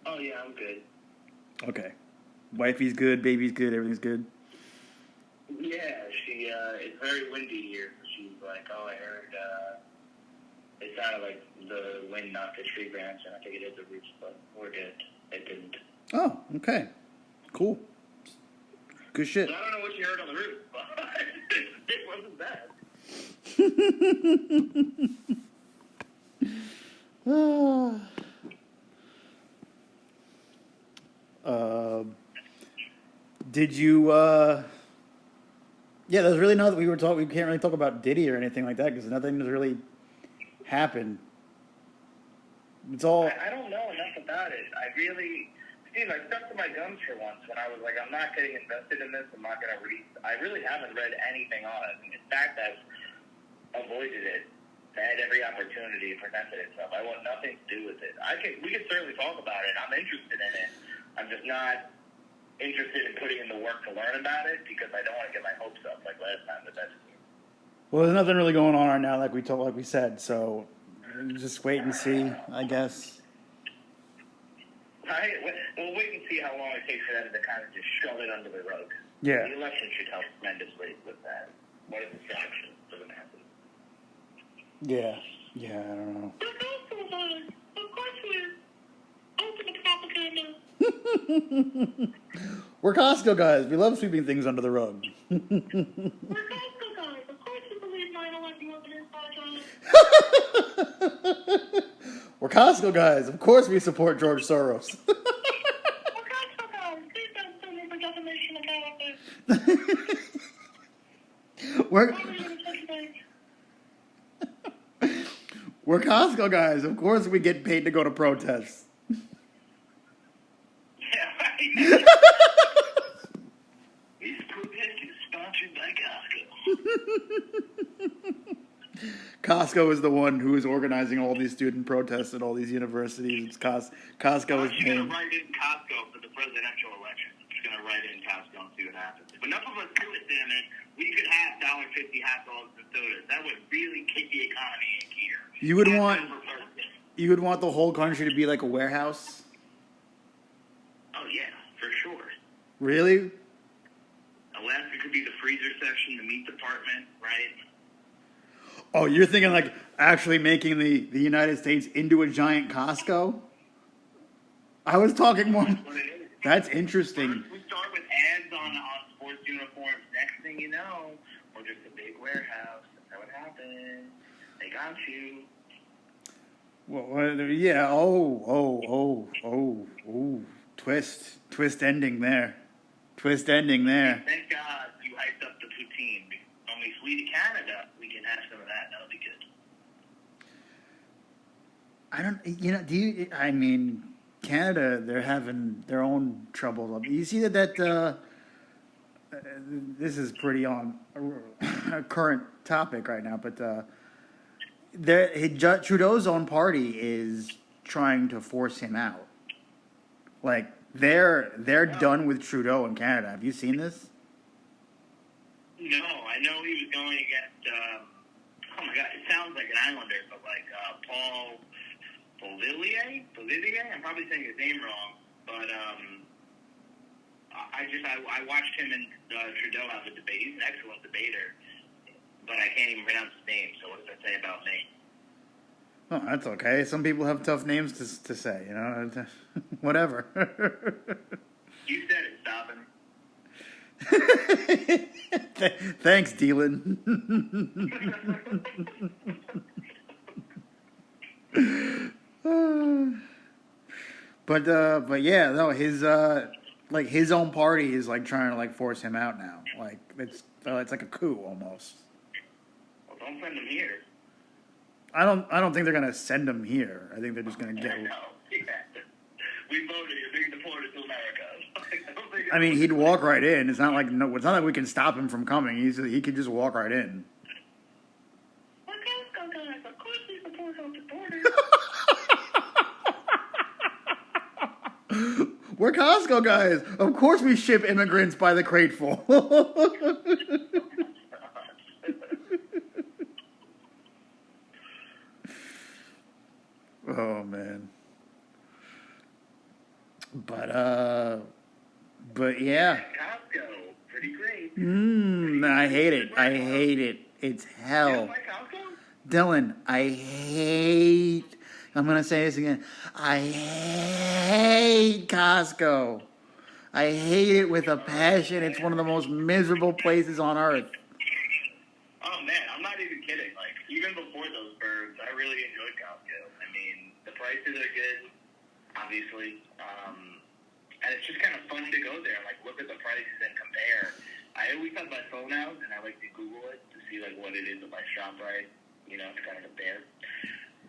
Oh, yeah, I'm good. Okay. Wifey's good, baby's good, everything's good? Yeah, it's very windy here. She's like, oh, I heard, it sounded like the wind knocked a tree branch, and I think it hit the roof, but we're good. It didn't. Oh, okay. Cool. Good shit. So I don't know what you heard on the roof, but it wasn't bad. Did you, yeah, there's really nothing, we can't really talk about Diddy or anything like that because nothing has really happened. It's all... I don't know enough about it. Steve, I stuck to my guns for once when I was like, I'm not getting invested in this, I'm not going to read. I really haven't read anything on it. In fact, I've avoided it. I had every opportunity presented itself. I want nothing to do with it. We could certainly talk about it. I'm interested in it. I'm just not interested in putting in the work to learn about it because I don't want to get my hopes up like last time. Well, there's nothing really going on right now, like we said. So just wait and see, I guess. We'll wait and see how long it takes for them to kind of just shove it under the rug. Yeah. The election should help tremendously with that. What a distraction for the masses. Yeah, I don't know. Of course we're open to propaganda. We're Costco guys. We love sweeping things under the rug. We're Costco guys. Of course we believe 9/11 wasn't inside. We're Costco guys. Of course we support George Soros. We're Costco guys. Please don't sue me for defamation of character. We're Costco guys. Of course we get paid to go to protests. Yeah, right. This protest is sponsored by Costco. Costco is the one who is organizing all these student protests at all these universities. It's Costco is I'm going paying. to write in Costco for the presidential election. I'm just going to write in Costco and see what happens. If enough of us do it, damn it, we could have $1.50 hot dogs and sodas. That would really kick the economy in gear. You would want the whole country to be like a warehouse? Oh, yeah, for sure. Really? Alaska could be the freezer section, the meat department, right? Oh, you're thinking like actually making the United States into a giant Costco? I was talking more... That's what it is. That's interesting. First, we start with ads on sports uniforms. Next thing you know, we're just a big warehouse. That's how it happened. They got you. Well, yeah. Oh. Twist ending there. Twist ending there. Thank God you hyped up the poutine. When we flee to Canada, we can have some of that. That'll be good. I mean, Canada, they're having their own troubles. You see that this is pretty on a current topic right now, but Trudeau's own party is trying to force him out. Like they're done with Trudeau in Canada. Have you seen this? No, I know he was going against. Oh my God, it sounds like an Islander, but like Paul Beauvillier. I'm probably saying his name wrong, but I watched him and Trudeau have a debate. He's an excellent debater, but I can't even pronounce his name. So what does that say about me? Oh, that's okay. Some people have tough names to say, whatever. You said it, stop him. Thanks, Dylan. But yeah, no, his his own party is like trying to like force him out now. Like it's like a coup almost. Well, don't send him here. I don't think they're gonna send him here. I think they're just gonna get. No, yeah. We voted. You're being deported to America. I mean, he'd walk right in. It's not like we can stop him from coming. He could just walk right in. We're Costco guys. Of course we support our deporters. We're Costco guys. Of course we ship immigrants by the crateful. Oh man. But yeah. Costco, pretty great. I hate it. I hate it. It's You hell. don't like Costco? Dylan, I'm going to say this again. I hate Costco. I hate it with a passion. It's one of the most miserable places on earth. Oh man, I'm not even kidding. Like, even before those birds, I really enjoyed Costco. I mean, the prices are good, obviously. And it's just kind of fun to go there and, like, look at the prices and compare. I always have my phone out, and I like to Google it to see, like, what it is if I shop right, you know, to kind of compare.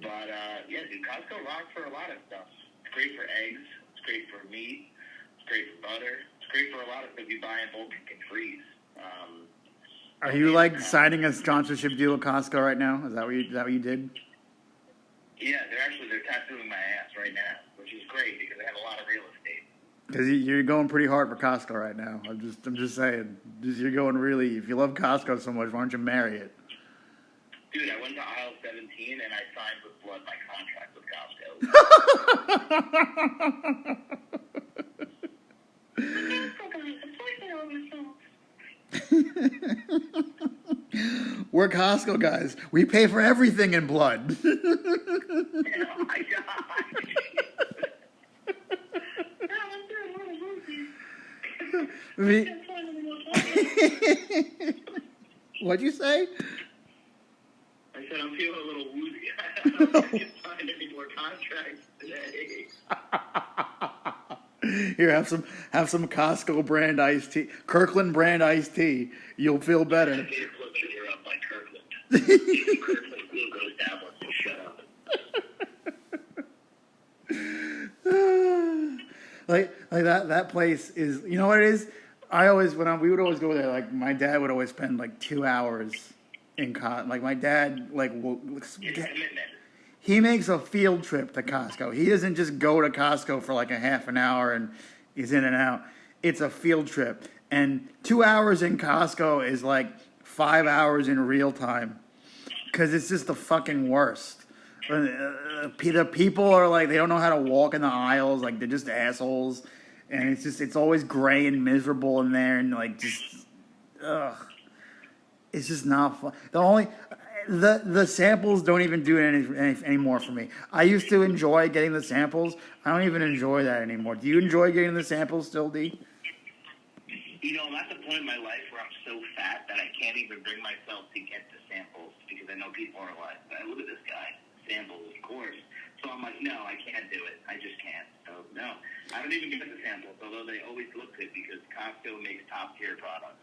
But, yeah, dude, Costco rocks for a lot of stuff. It's great for eggs. It's great for meat. It's great for butter. It's great for a lot of stuff you buy in bulk and can freeze. Are you, like, signing a sponsorship deal with Costco right now? Is that what you did? Yeah, they're tattooing my ass right now, which is great because they have a lot of real estate. Because you're going pretty hard for Costco right now. I'm just saying. You're going really. If you love Costco so much, why don't you marry it? Dude, I went to aisle 17 and I signed with blood my contract with Costco. We're Costco guys. We pay for everything in blood. Oh my god. What'd you say? I said I'm feeling a little woozy. I don't think I can sign any more contracts today. Here, have some Costco brand iced tea, Kirkland brand iced tea. You'll feel better. I need to look sugar up by Kirkland. Kirkland glucose tablets to shut up. like that place is, you know what it is? We would always go there, like my dad would always spend like 2 hours in like my dad he makes a field trip to Costco. He doesn't just go to Costco for like a half an hour and he's in and out. It's a field trip. And 2 hours in Costco is like 5 hours in real time. Because it's just the fucking worst. The people are like, they don't know how to walk in the aisles. Like, they're just assholes. And it's always gray and miserable in there. And like, just, ugh. It's just not fun. The samples don't even do it anymore for me. I used to enjoy getting the samples. I don't even enjoy that anymore. Do you enjoy getting the samples still, D? You know, I'm at the point in my life where I'm so fat that I can't even bring myself to get the samples because I know people are like, look at this guy, samples, of course. So I'm like, no, I can't do it. I just can't. So, no, I don't even get the samples, although they always look good because Costco makes top-tier products.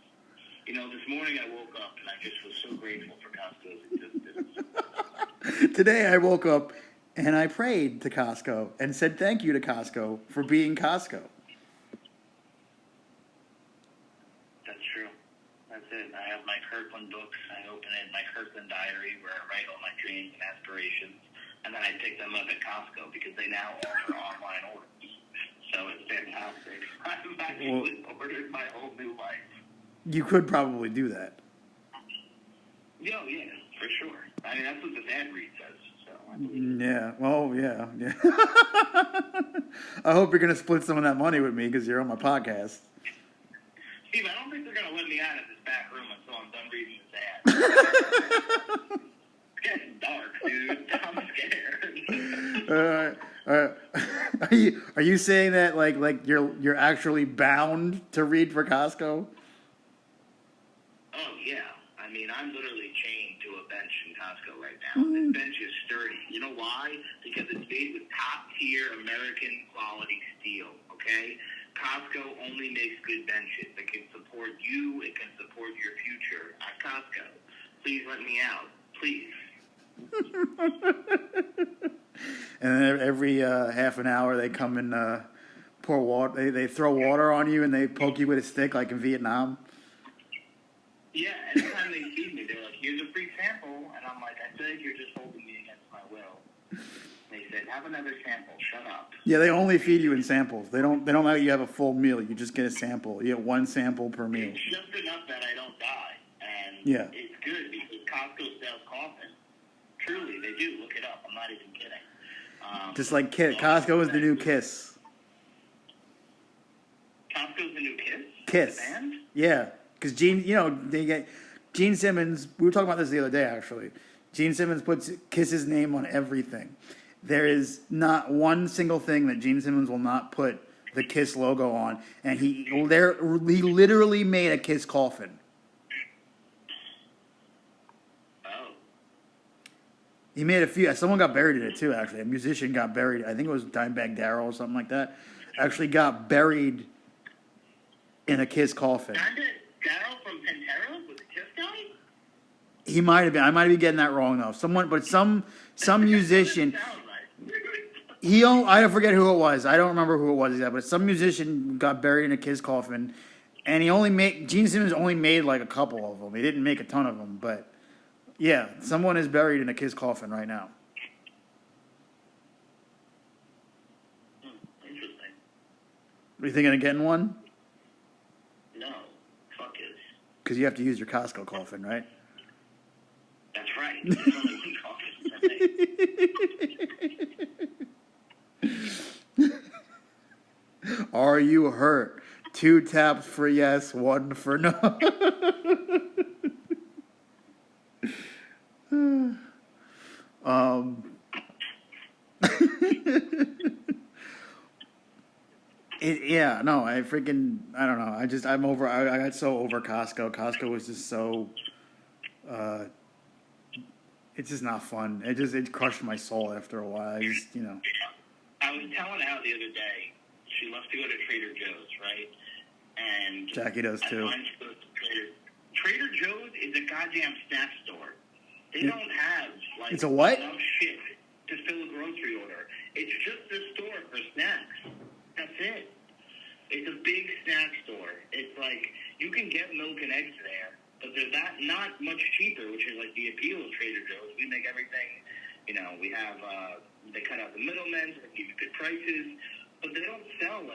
You know, this morning I woke up and I just was so grateful for Costco's existence. Today I woke up and I prayed to Costco and said thank you to Costco for being Costco. That's true. That's it. I have my Kirkland books. I open it, my Kirkland diary, where I write all my dreams and aspirations. And then I pick them up at Costco because they now offer online orders. So it's fantastic. I've actually ordered my whole new life. You could probably do that. Yeah, for sure. I mean, that's what this ad read says. So I believe it. Yeah. Well, yeah. I hope you're going to split some of that money with me because you're on my podcast. Steve, I don't think they're going to let me out of this back room until I'm done reading this ad. It's getting dark, dude. I'm scared. Are you saying that like you're actually bound to read for Costco? Oh yeah, I mean I'm literally chained to a bench in Costco right now. This bench is sturdy. You know why? Because it's made with top tier American quality steel. Okay, Costco only makes good benches. It can support you. It can support your future at Costco. Please let me out, please. And then every half an hour they come and pour water. They throw water on you and they poke you with a stick like in Vietnam. Yeah, anytime they see me, they're like, "Here's a free sample," and I'm like, "I feel like you're just holding me against my will." They said, have another sample. Shut up. Yeah, they only feed you in samples. They don't let you have a full meal. You just get a sample. You get one sample per meal. It's just enough that I don't die. And Yeah. it's good because Costco sells coffin. Truly, they do. Look it up. I'm not even kidding. Just like Kiss. Costco is the new Kiss. Costco's the new Kiss? Kiss. The band? Yeah. Because they get Gene Simmons. We were talking about this the other day, actually. Gene Simmons puts Kiss's name on everything. There is not one single thing that Gene Simmons will not put the Kiss logo on, and he literally made a Kiss coffin. Oh. He made a few. Someone got buried in it too. Actually, a musician got buried. I think it was Dimebag Darrell or something like that. Actually, got buried in a Kiss coffin. Dimebag Darrell from Pantera was a Kiss guy? He might have been. I might be getting that wrong though. Some musician. I forget who it was. I don't remember who it was exactly, but some musician got buried in a Kiss coffin, and Gene Simmons only made like a couple of them. He didn't make a ton of them, but yeah, someone is buried in a Kiss coffin right now. Interesting. Are you thinking of getting one? No. Fuck it. Because you have to use your Costco coffin, right? That's right. There's only one coffin. Are you hurt? 2 taps for yes, 1 for no. I don't know. I got so over Costco. Costco was just so, it's just not fun. It crushed my soul after a while. I was telling Al the other day, she loves to go to Trader Joe's, right? And Jackie does too. Trader Joe's is a goddamn snack store. They don't have it's a what? enough shit to fill a grocery order. It's just a store for snacks. That's it. It's a big snack store. It's like you can get milk and eggs there, but they're not much cheaper, which is like the appeal of Trader Joe's. We make everything, we have, they cut out the middlemen, so they give you good prices, but they don't sell,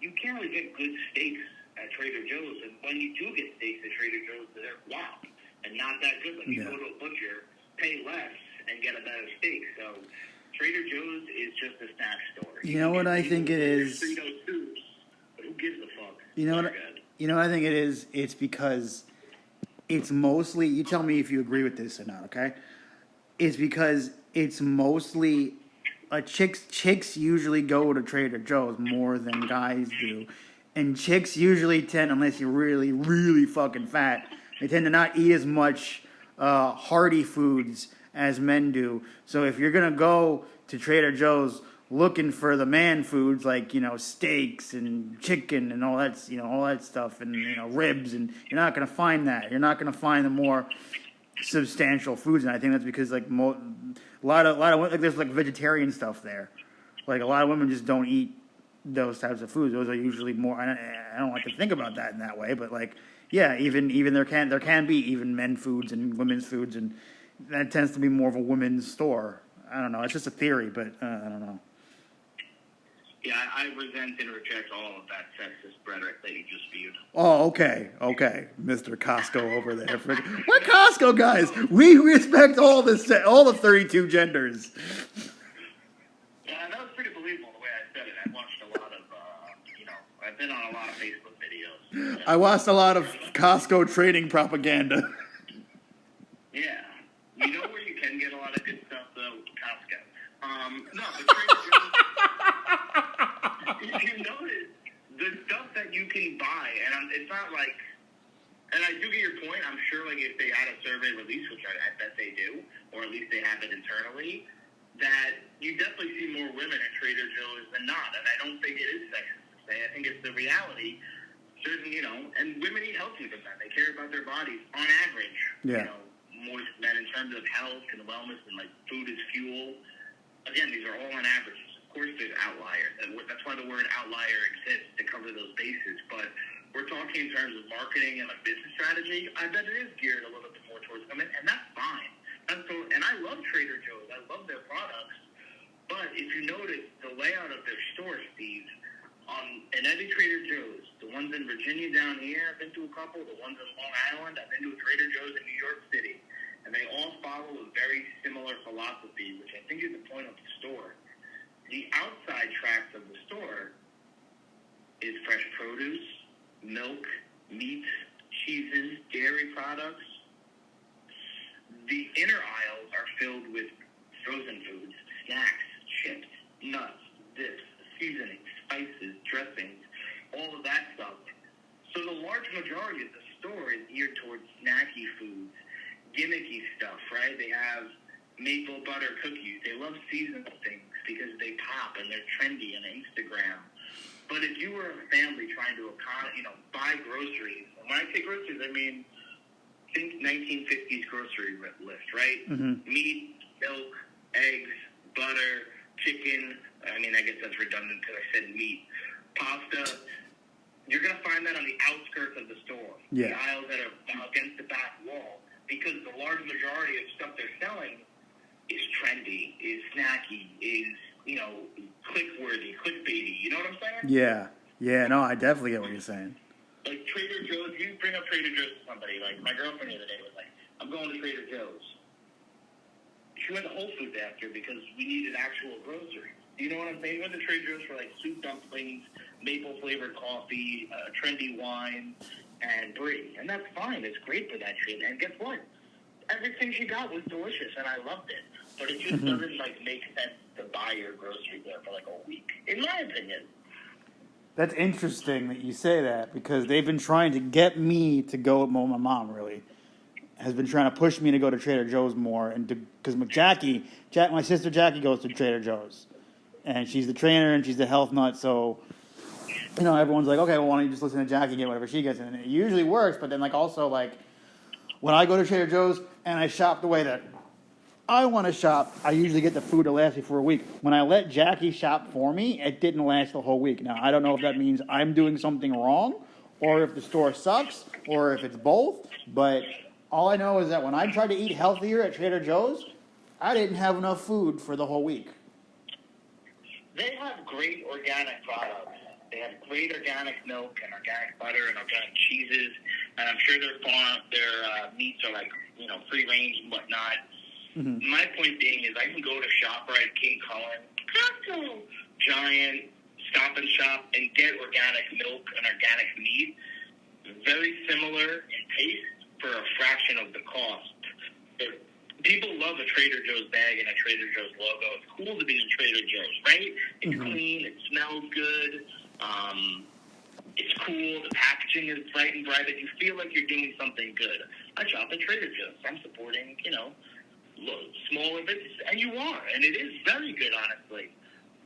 you can't really get good steaks at Trader Joe's, and when you do get steaks at Trader Joe's, they're wow, and not that good. You go to a butcher, pay less, and get a better steak, so Trader Joe's is just a snack store. You know what I think it is? But who gives a fuck? You know what I think it is? It's because it's mostly, you tell me if you agree with this or not, okay? It's because it's mostly, chicks usually go to Trader Joe's more than guys do. And chicks usually tend, unless you're really, really fucking fat, they tend to not eat as much hearty foods as men do. So if you're going to go to Trader Joe's looking for the man foods like, steaks and chicken and all that stuff and, ribs, and you're not going to find that. You're not going to find the more substantial foods. And I think that's because a lot of there's vegetarian stuff there. A lot of women just don't eat those types of foods. Those are usually more, I don't like to think about that in that way, but even there can be even men foods and women's foods, and that tends to be more of a women's store. I don't know. It's just a theory, but I don't know. Yeah, I resent and reject all of that sexist rhetoric that you just spewed. Oh, okay, Mr. Costco over there. We're Costco guys. We respect all the 32 genders. Yeah, that was pretty believable the way I said it. I watched a lot of, I've been on a lot of Facebook videos. I watched a lot of Costco trading propaganda. Yeah. You know where you can get a lot of good stuff, though? Costco. No, but Trader Joe's, if you notice, the stuff that you can buy, and it's not like, and I do get your point, I'm sure, if they had a survey release, which I bet they do, or at least they have it internally, that you definitely see more women at Trader Joe's than not, and I don't think it is sexist to say. I think it's the reality. Certain, and women eat healthier than men. They care about their bodies on average. Yeah. More than men in terms of health and wellness and food is fuel. Again, these are all on averages. Of course, there's outliers, and that's why the word outlier exists, to cover those bases. But we're talking in terms of marketing and business strategy. I bet it is geared a little bit more towards women, and that's fine. And I love Trader Joe's. I love their products. But ones in Virginia down here, I've been to a couple. The ones in Long Island, I've been to a Trader Joe's in New York City. And they all follow a very similar philosophy, which I think is the point of the store. The outside tracks of the store is fresh produce, milk, meats, cheeses, dairy products. The inner aisles are filled with frozen foods, snacks, chips, nuts, dips, seasonings, spices, dressings, all of that stuff. So the large majority of the store is geared towards snacky foods, gimmicky stuff, right? They have maple butter cookies. They love seasonal things because they pop and they're trendy on Instagram. But if you were a family trying to buy groceries, and when I say groceries, I mean think 1950s grocery list, right? Mm-hmm. Meat, milk, eggs, butter, chicken. I mean, I guess that's redundant because I said meat. Pasta. You're going to find that on the outskirts of the store. Yeah. The aisles that are against the back wall. Because the large majority of stuff they're selling is trendy, is snacky, is, click-worthy, clickbaity. You know what I'm saying? Yeah. Yeah, no, I definitely get what you're saying. Like Trader Joe's, you bring up Trader Joe's to somebody. Like my girlfriend the other day was like, I'm going to Trader Joe's. She went to Whole Foods after because we needed actual groceries. You know what I'm saying? We went to Trader Joe's for like soup dumplings, maple-flavored coffee, trendy wine, and brie. And that's fine. It's great for that shit. And guess what? Everything she got was delicious, and I loved it. But it just doesn't, make sense to buy your groceries there for, a week, in my opinion. That's interesting that you say that, because they've been trying to get me to go with my mom, really. Has been trying to push me to go to Trader Joe's more. And because my sister Jackie goes to Trader Joe's. And she's the trainer, and she's the health nut, so... everyone's like, okay, well, why don't you just listen to Jackie and get whatever she gets? And it usually works, but then, when I go to Trader Joe's and I shop the way that I want to shop, I usually get the food to last me for a week. When I let Jackie shop for me, it didn't last the whole week. Now, I don't know if that means I'm doing something wrong, or if the store sucks, or if it's both, but all I know is that when I tried to eat healthier at Trader Joe's, I didn't have enough food for the whole week. They have great organic products. They have great organic milk and organic butter and organic cheeses, and I'm sure their meats are free range and whatnot. Mm-hmm. My point being is I can go to ShopRite, King Cullen, Costco, Giant, Stop and Shop, and get organic milk and organic meat, very similar in taste for a fraction of the cost. People love a Trader Joe's bag and a Trader Joe's logo. It's cool to be in Trader Joe's, right? It's clean. It smells good. It's cool. The packaging is bright and bright. You feel like you're doing something good. I shop at Trader Joe's. I'm supporting, smaller businesses. And you are. And it is very good, honestly.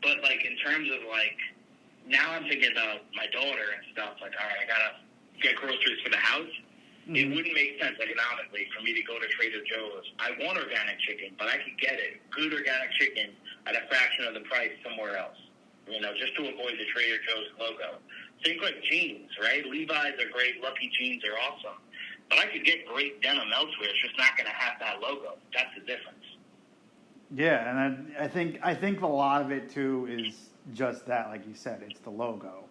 But, in terms of, now I'm thinking about my daughter and stuff. All right, I got to get groceries for the house. Mm-hmm. It wouldn't make sense economically for me to go to Trader Joe's. I want organic chicken, but I could get it, good organic chicken, at a fraction of the price somewhere else, just to avoid the Trader Joe's logo. Think like jeans, right? Levi's are great. Lucky jeans are awesome. But I could get great denim elsewhere. It's just not going to have that logo. That's the difference. Yeah, and I think a lot of it, too, is just that, like you said. It's the logo.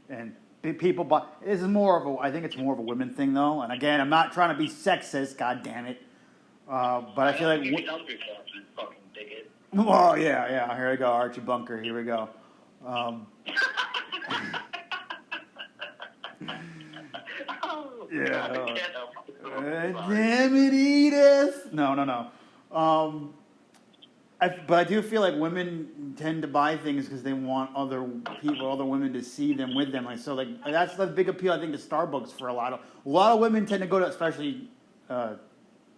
And people buy. I think it's more of a women thing, though. And again, I'm not trying to be sexist. God damn it. But I feel like. You help yourself, you fucking bigot. Oh yeah. Here we go, Archie Bunker. Here we go. Yeah. Damn it, Edith. No. But I do feel like women tend to buy things because they want other women to see them with them. That's the big appeal, I think, to Starbucks for a lot of women tend to go to, especially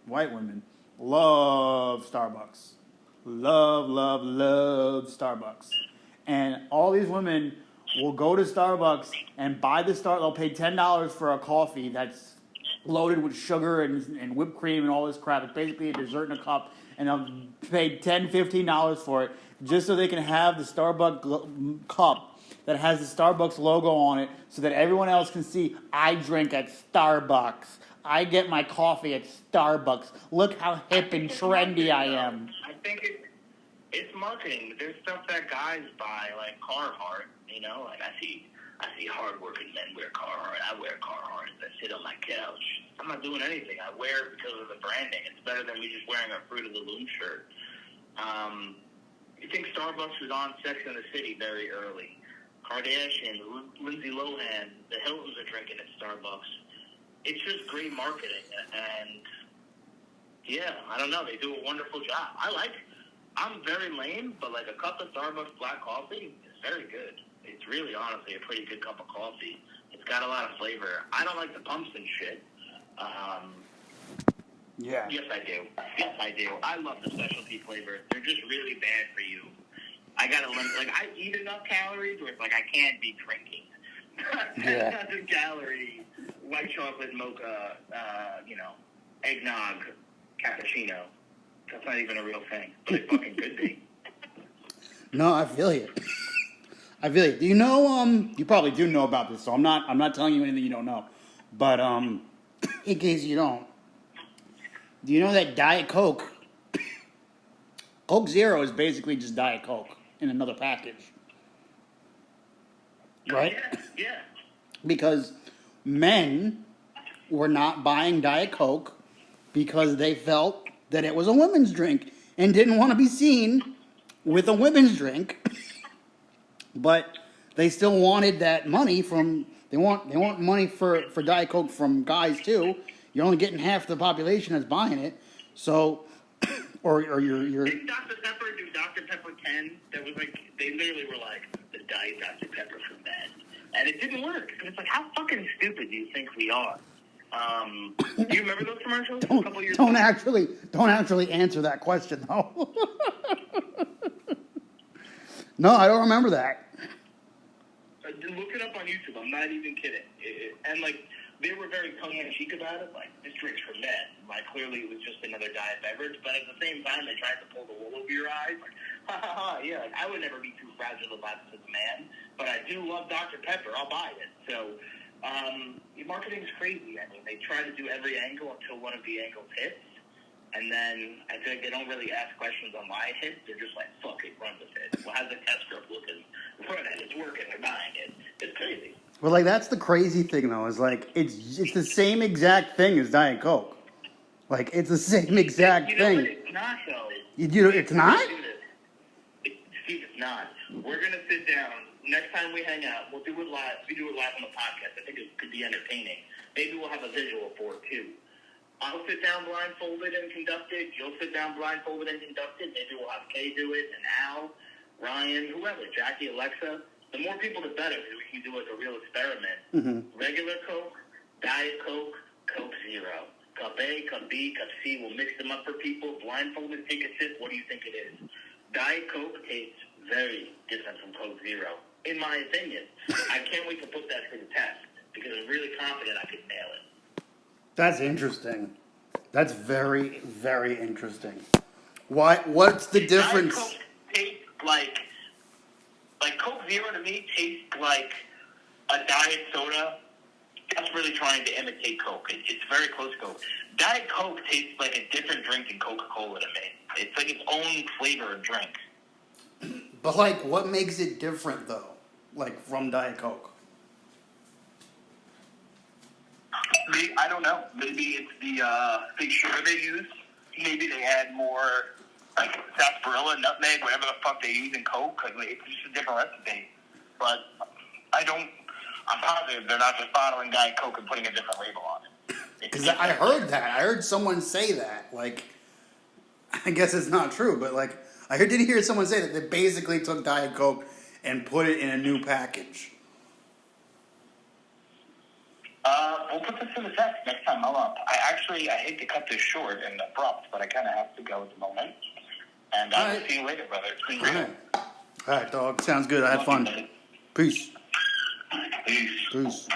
white women, love Starbucks. Love Starbucks. And all these women will go to Starbucks and buy they'll pay $10 for a coffee that's loaded with sugar and whipped cream and all this crap. It's basically a dessert in a cup. And they'll pay $10, $15 for it just so they can have the Starbucks cup that has the Starbucks logo on it so that everyone else can see, I drink at Starbucks. I get my coffee at Starbucks. Look how hip and trendy I am. I think it's marketing. There's stuff that guys buy, like Carhartt, I see I see hardworking men wear Carhartt. I wear Carhartt. I sit on my couch. I'm not doing anything. I wear it because of the branding. It's better than me just wearing a Fruit of the Loom shirt. You think Starbucks was on Sex and the City very early. Kardashian, Lindsay Lohan, the Hiltons are drinking at Starbucks. It's just great marketing. And, yeah, I don't know. They do a wonderful job. I'm very lame, but, like, a cup of Starbucks black coffee is very good. It's really, honestly, a pretty good cup of coffee. It's got a lot of flavor. I don't like the pumps and shit. Yeah. Yes, I do. Yes, I do. I love the specialty flavors. They're just really bad for you. I gotta limit. Like, I eat enough calories where it's like I can't be drinking. 10,000 calorie white chocolate mocha, eggnog cappuccino. That's not even a real thing, but it fucking could be. No, I feel you. Do you know? You probably do know about this, so I'm not telling you anything you don't know. But in case you don't, do you know that Diet Coke, Coke Zero is basically just Diet Coke in another package, right? Yeah. Because men were not buying Diet Coke because they felt that it was a women's drink and didn't want to be seen with a women's drink. But they still wanted that money from. They want money for Diet Coke from guys too. You're only getting half the population that's buying it, so or you're. Didn't Dr. Pepper do Dr. Pepper 10? That was like they literally were like the Diet Dr. Pepper for men, and it didn't work. And it's like, how fucking stupid do you think we are? Do you remember those commercials? A couple years Don't ago? don't actually answer that question though. No, I don't remember that. Look it up on YouTube. I'm not even kidding. And like, they were very tongue-in-cheek about it. Like, this drink's for men. Like, clearly it was just another diet beverage. But at the same time, they tried to pull the wool over your eyes. Like, ha ha ha. Yeah, like, I would never be too fragile about this as a man. But I do love Dr. Pepper. I'll buy it. So, marketing's crazy. I mean, they try to do every angle until one of the angles hits. And then I feel like they don't really ask questions on why it hits. They're just like, fuck it, run with it. Well, how's the test script looking? Run it. It's working. They're buying it. It's crazy. Well, like, that's the crazy thing though. Is like it's the same exact thing as Diet Coke. Like, it's the same exact thing. What? It's not though. It's not? Steve, it's not. We're gonna sit down. Next time we hang out, we'll do it live. We do it live on the podcast. I think it could be entertaining. Maybe we'll have a visual for it too. I'll sit down blindfolded and conduct it. You'll sit down blindfolded and conduct it. Maybe we'll have Kay do it, and Al, Ryan, whoever, Jackie, Alexa. The more people, the better, because we can do like a real experiment. Mm-hmm. Regular Coke, Diet Coke, Coke Zero. Cup A, Cup B, Cup C. We'll mix them up for people. Blindfolded, take a sip. What do you think it is? Diet Coke tastes very different from Coke Zero, in my opinion. I can't wait to put that to the test, because I'm really confident I could nail it. That's interesting. That's very, very interesting. What's the difference? Diet Coke tastes like Coke Zero to me tastes like a diet soda that's really trying to imitate Coke. It's very close to Coke. Diet Coke tastes like a different drink than Coca-Cola to me. It's like its own flavor of drink. But like, what makes it different though? Like, from Diet Coke? I don't know. Maybe it's the sugar they use. Maybe they add more, like, sarsaparilla, nutmeg, whatever the fuck they use in Coke. Like, it's just a different recipe. But I'm positive they're not just bottling Diet Coke and putting a different label on it. Because I heard that. I heard someone say that. Like, I guess it's not true, but like, did hear someone say that they basically took Diet Coke and put it in a new package. We'll put this to the test next time I'm up. I hate to cut this short and abrupt, but I kind of have to go at the moment. And I will see you later, brother. It's been real. All right, dog. Sounds good. I had fun. Peace. Peace. Peace.